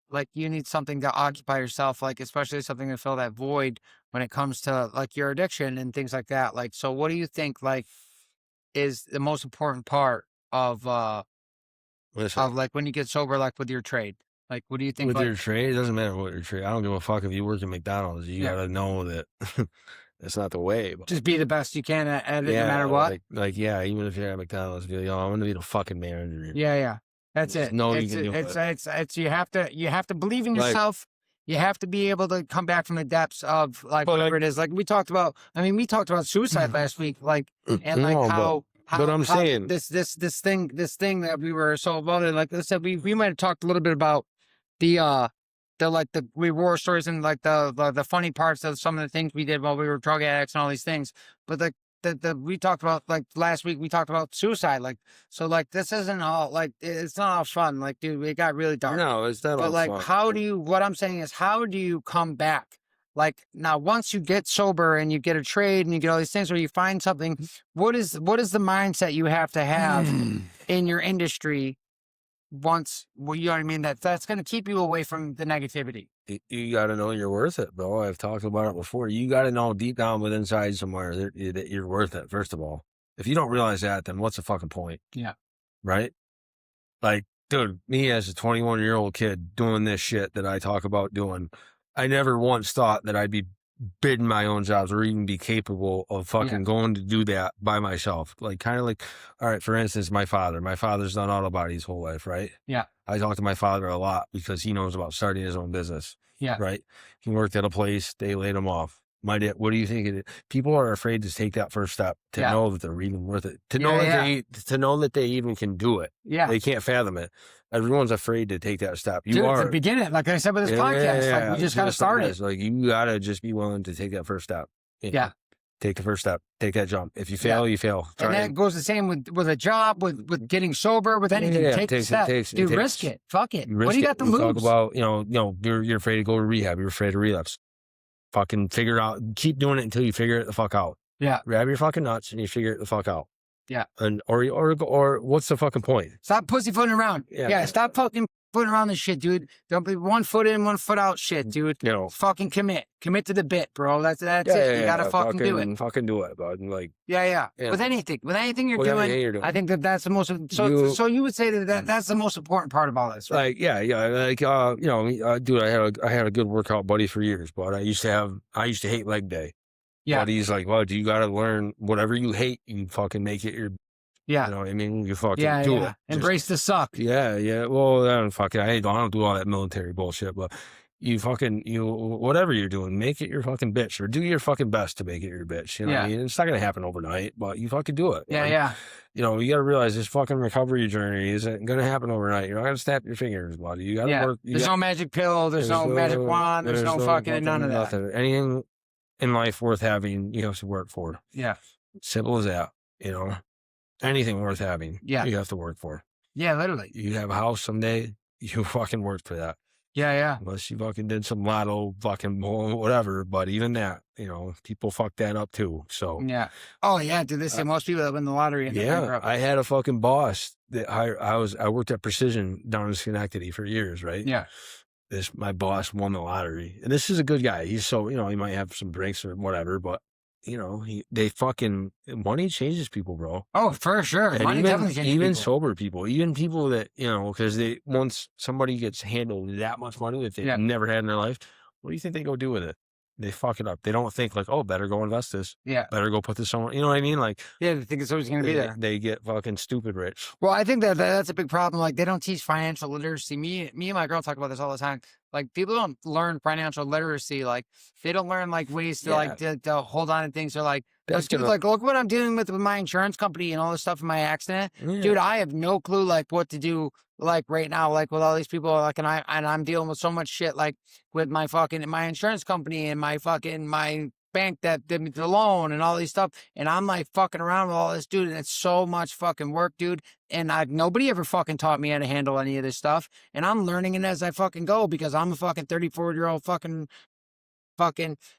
Like you need something to occupy yourself, like especially something to fill that void when it comes to like your addiction and things like that. Like, so what do you think like is the most important part of like when you get sober, like with your trade? Like, what do you think? With your trade, it doesn't matter what your trade. I don't give a fuck if you work at McDonald's. You gotta know that that's not the way. But just be the best you can at it, no matter what. Even if you're at McDonald's, be like, I'm gonna be the fucking manager. Yeah. That's it. No, you can do it's you have to believe in yourself. You have to be able to come back from the depths of like whatever it is. Like we talked about. I mean, we talked about suicide last week. Like and like how. But I'm saying this thing that we were so about it. Like I said, we might have talked a little bit about the war stories and like the funny parts of some of the things we did while we were drug addicts and all these things. But we talked about, like, last week, we talked about suicide. Like, so, like, this isn't all, like, it's not all fun. Like, dude, it got really dark. No, it's not But, all like, fun. what I'm saying is, how do you come back? Like, now, once you get sober and you get a trade and you get all these things, or you find something, what is the mindset you have to have in your industry once, well, you know what I mean? That's going to keep you away from the negativity. You got to know you're worth it, bro. I've talked about it before. You got to know deep down within inside somewhere that you're worth it, first of all. If you don't realize that, then what's the fucking point? Yeah. Right? Like, dude, me as a 21-year-old kid doing this shit that I talk about doing, I never once thought that I'd be bidding my own jobs or even be capable of fucking going to do that by myself. Like, kind of like, all right, for instance, my father's done auto body his whole life, right? Yeah. I talk to my father a lot because he knows about starting his own business. Yeah. Right. He worked at a place, they laid him off. My dad, what do you think? People are afraid to take that first step to know that they're even worth it. To know that they even can do it. Yeah. They can't fathom it. Everyone's afraid to take that step. Dude, at the beginning, like I said with this podcast, like, we just got to start it. Like, you got to just be willing to take that first step. Yeah. Take the first step. Take that jump. If you fail, you fail. And that goes the same with a job, with getting sober, with anything. Take the step. Dude, risk it. Fuck it. What do you got to lose? Talk about, you're afraid to go to rehab. You're afraid of relapse. Fucking figure out. Keep doing it until you figure it the fuck out. Yeah. Grab your fucking nuts and you figure it the fuck out. Yeah. And or what's the fucking point? Stop pussyfooting around. Yeah. Stop fucking footing around this shit, dude. Don't be 1 foot in, 1 foot out shit, dude. Fucking commit. Commit to the bit, bro. That's it. You gotta fucking do it. Fucking do it, bud. Like, With anything you're doing, I think that's the most. So you would say that's the most important part of all this, right? Like, dude, I had a good workout buddy for years, but I used to hate leg day. Yeah. But he's like, well, you got to learn whatever you hate, you fucking make it your. Yeah. You know what I mean? You fucking do it. Embrace the suck. Yeah. Well, I don't do all that military bullshit, but whatever you're doing, make it your fucking bitch, or do your fucking best to make it your bitch. You know what I mean? It's not going to happen overnight, but you fucking do it. Yeah. You got to realize this fucking recovery journey isn't going to happen overnight. You're not going to snap your fingers, buddy. You got to work. There's no magic pill. There's no magic wand. There's no fucking none of that. Nothing. Anything in life worth having, you have to work for. Yeah. Simple as that. Anything worth having, you have to work for. Yeah, literally. You have a house someday, you fucking worked for that. Yeah. Unless you fucking did some lotto fucking whatever, but even that, people fuck that up too. So yeah. Oh yeah, dude. They say most people that win the lottery. I had a fucking boss that I worked at Precision down in Schenectady for years, right? Yeah. My boss won the lottery, and this is a good guy. He's so he might have some drinks or whatever, but they fucking money changes people, bro. Oh, for sure. And money definitely changes even people. sober people, even people that because once somebody gets handled that much money that they've never had in their life, what do you think they go do with it? They fuck it up. They don't think like, oh, better go invest this. Yeah. Better go put this somewhere. You know what I mean? Like, they think it's always going to be there. They get fucking stupid rich. Well, I think that's a big problem. Like, they don't teach financial literacy. Me and my girl talk about this all the time. Like, people don't learn financial literacy. Like, they don't learn like ways to to hold on to things. They're like, like, look what I'm dealing with my insurance company and all this stuff in my accident. Yeah. Dude, I have no clue like what to do like right now, like with all these people, like, and I'm dealing with so much shit, like with my insurance company and my bank that did me the loan and all these stuff. And I'm like fucking around with all this, dude. And it's so much fucking work, dude. And nobody ever fucking taught me how to handle any of this stuff. And I'm learning it as I fucking go because I'm a fucking 34-year-old fucking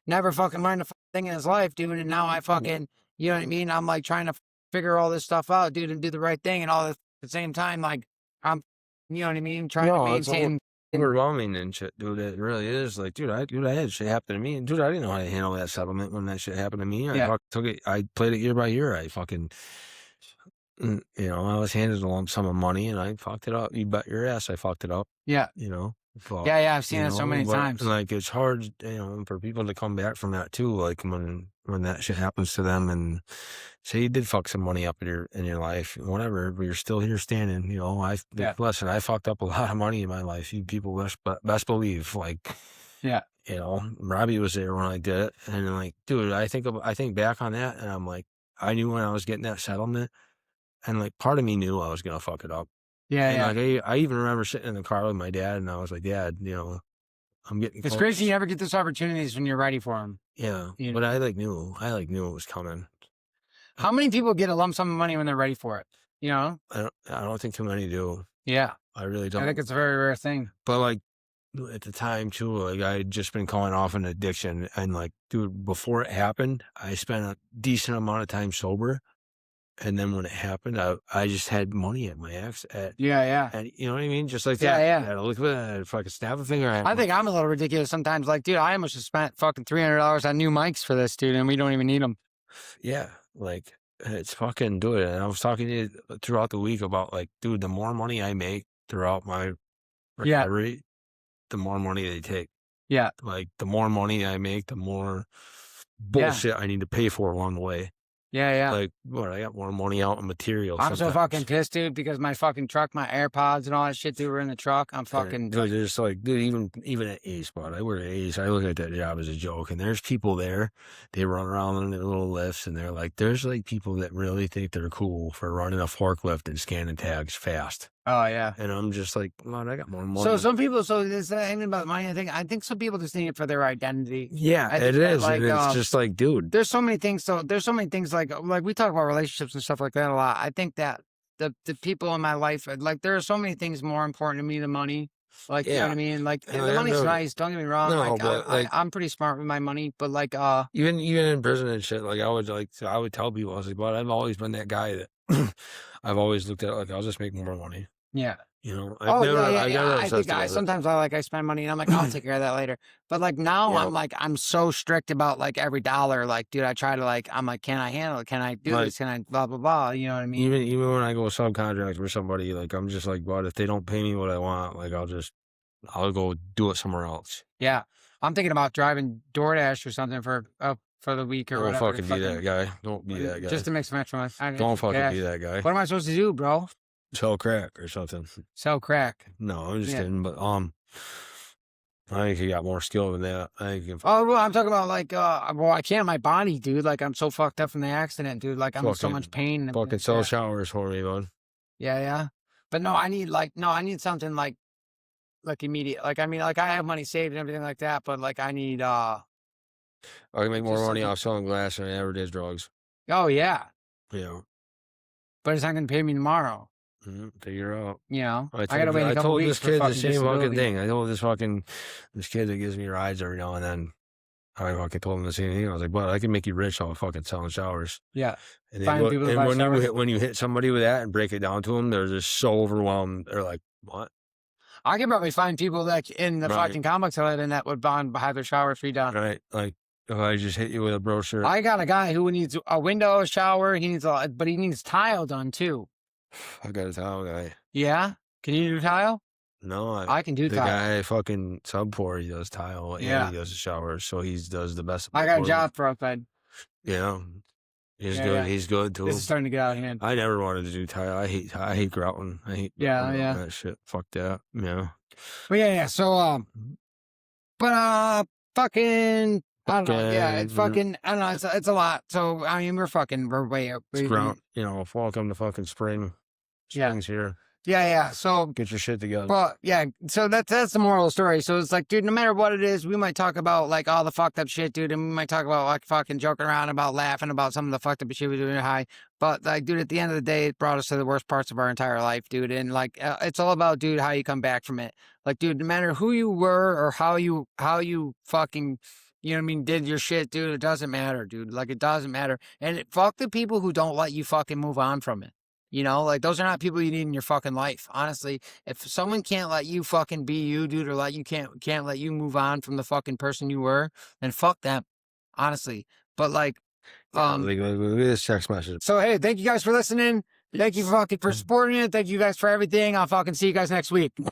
never fucking learned a thing in his life, dude. And now I fucking, you know what I mean? I'm like trying to figure all this stuff out, dude, and do the right thing and all this at the same time. Like, I'm, you know what I mean? Trying to maintain. Overwhelming and shit, dude. It really is. Like, dude, I had shit happen to me, and dude, I didn't know how to handle that settlement when that shit happened to me. I took it. I played it year by year. I fucking, I was handed a lump sum of money, and I fucked it up. You bet your ass, I fucked it up. Yeah. But, I've seen it so many times. Like, it's hard, for people to come back from that too. Like when that shit happens to them, and say you did fuck some money up in your life, whatever, but you're still here standing. Listen, I fucked up a lot of money in my life. You people best believe. Like, Robbie was there when I did it, and like, dude, I think back on that, and I'm like, I knew when I was getting that settlement, and like, part of me knew I was gonna fuck it up. Yeah. Like, I even remember sitting in the car with my dad, and I was like, Dad, I'm getting. It's crazy you never get those opportunities when you're ready for them. Yeah, but I knew it was coming. How many people get a lump sum of money when they're ready for it? You know? I don't think too many do. Yeah. I really don't. I think it's a very rare thing. But like at the time too, like I had just been calling off an addiction, and like, dude, before it happened, I spent a decent amount of time sober, and then when it happened, I just had money at my ex. Yeah. And you know what I mean? Just like Yeah, that. yeah. I had a look at it, fucking snap a finger. I think I'm a little ridiculous sometimes. Like, dude, I almost just spent fucking $300 on new mics for this, dude, and we don't even need them. Yeah, like it's fucking do it. And I was talking to you throughout the week about like, dude, the more money I make throughout my recovery, the more money they take. Yeah. Like the more money I make, the more bullshit I need to pay for along the way. Yeah. Like, what? I got more money out in materials. I'm so fucking pissed, dude, because my fucking truck, my AirPods and all that shit, dude, were in the truck. I'm fucking. Dude, just like, dude, even at Ace, but I work at Ace. I look at that job as a joke, and there's people there. They run around in their little lifts, and they're like, there's like people that really think they're cool for running a forklift and scanning tags fast. Oh yeah. And I'm just like, man, I got more money. So some people, so it's not even about money. I think some people just need it for their identity. Yeah, I it think that, is. like, And it's just like, dude. There's so many things. So there's so many things like we talk about relationships and stuff like that a lot. I think that the people in my life, like there are so many things more important to me than money. Like, you know what I mean? Like And the I money's know- nice. Don't get me wrong. No, Like, but, like- I'm pretty smart with my money, but like, Even in prison and shit, like I would tell people, I was like, but I've always been that guy that I've always looked at like I'll just make more money. yeah. You know, Sometimes I spend money and I'm like, I'll take care of that later. But like now Yeah. I'm like, I'm so strict about like every dollar. Like, dude, I try to like, I'm like, can I handle it? Can I do this? Can I blah, blah, blah? You know what I mean? Even when I go subcontract for somebody, like I'm just like, but if they don't pay me what I want, like I'll go do it somewhere else. Yeah. I'm thinking about driving DoorDash or something for the week or Don't whatever. fucking be that guy. Don't be that guy. Just to make some extra money. Don't fucking be that guy. What am I supposed to do, bro? Sell crack or something. Sell crack. No, I'm just kidding. But I think you got more skill than that. I think if Oh, well, I'm talking about like, well, I can't my body, dude. Like I'm so fucked up from the accident, dude. Like I'm in so Fucking- much pain. fucking sell showers for me, bud. Yeah. But no, I need something like immediate. Like, I mean, like I have money saved and everything like that, but like I need, I can make more Just money something- off selling glass than I ever did drugs. oh yeah, You know, but it's not going to pay me tomorrow. figure out. You know, I gotta wait a couple told weeks this for kid the fucking same fucking disability. thing. I told this kid that gives me rides every now and then. I fucking told him the same thing. I was like, "But I can make you rich off fucking selling showers." Yeah. And, Finding people to buy showers. when you hit somebody with that and break it down to them, they're just so overwhelmed. They're like, "What?" I can probably find people that in the Right. fucking complex I live in that would have their showers redone. Right? Like, if I just hit you with a brochure, I got a guy who needs a window, a shower. But he needs tile done too. I got a tile guy. Yeah. Can you do tile? No, I can do the tile. guy fucking sub pour, he does tile Yeah. and he does the showers, so he does the best. I got a for me. job for outside. Yeah, he's Yeah, good. yeah. He's good too. This is starting to get out of hand. I never wanted to do tile. I hate grouting. I hate Yeah. that shit. Fuck that. Yeah. But yeah. So fucking. I don't know. Yeah, it's fucking. I don't know. It's a lot. So I mean, we're way up. It's ground. You know, welcome to fucking spring. Yeah. Spring's here. Yeah. So, Get your shit together. well, yeah. So that's the moral of the story. So it's like, dude, no matter what it is, we might talk about like all the fucked up shit, dude, and we might talk about like fucking joking around about laughing about some of the fucked up shit we do in high. But like, dude, at the end of the day, it brought us to the worst parts of our entire life, dude. And like, it's all about, dude, how you come back from it. Like, dude, no matter who you were or how you fucking, you know what I mean, did your shit, dude, it doesn't matter, dude. Like, it doesn't matter. And fuck the people who don't let you fucking move on from it. You know, like those are not people you need in your fucking life. Honestly, if someone can't let you fucking be you, dude, or can't let you move on from the fucking person you were, then fuck them. Honestly. But like, look at this text message. so hey, thank you guys for listening. Thank you for supporting it. Thank you guys for everything. I'll fucking see you guys next week.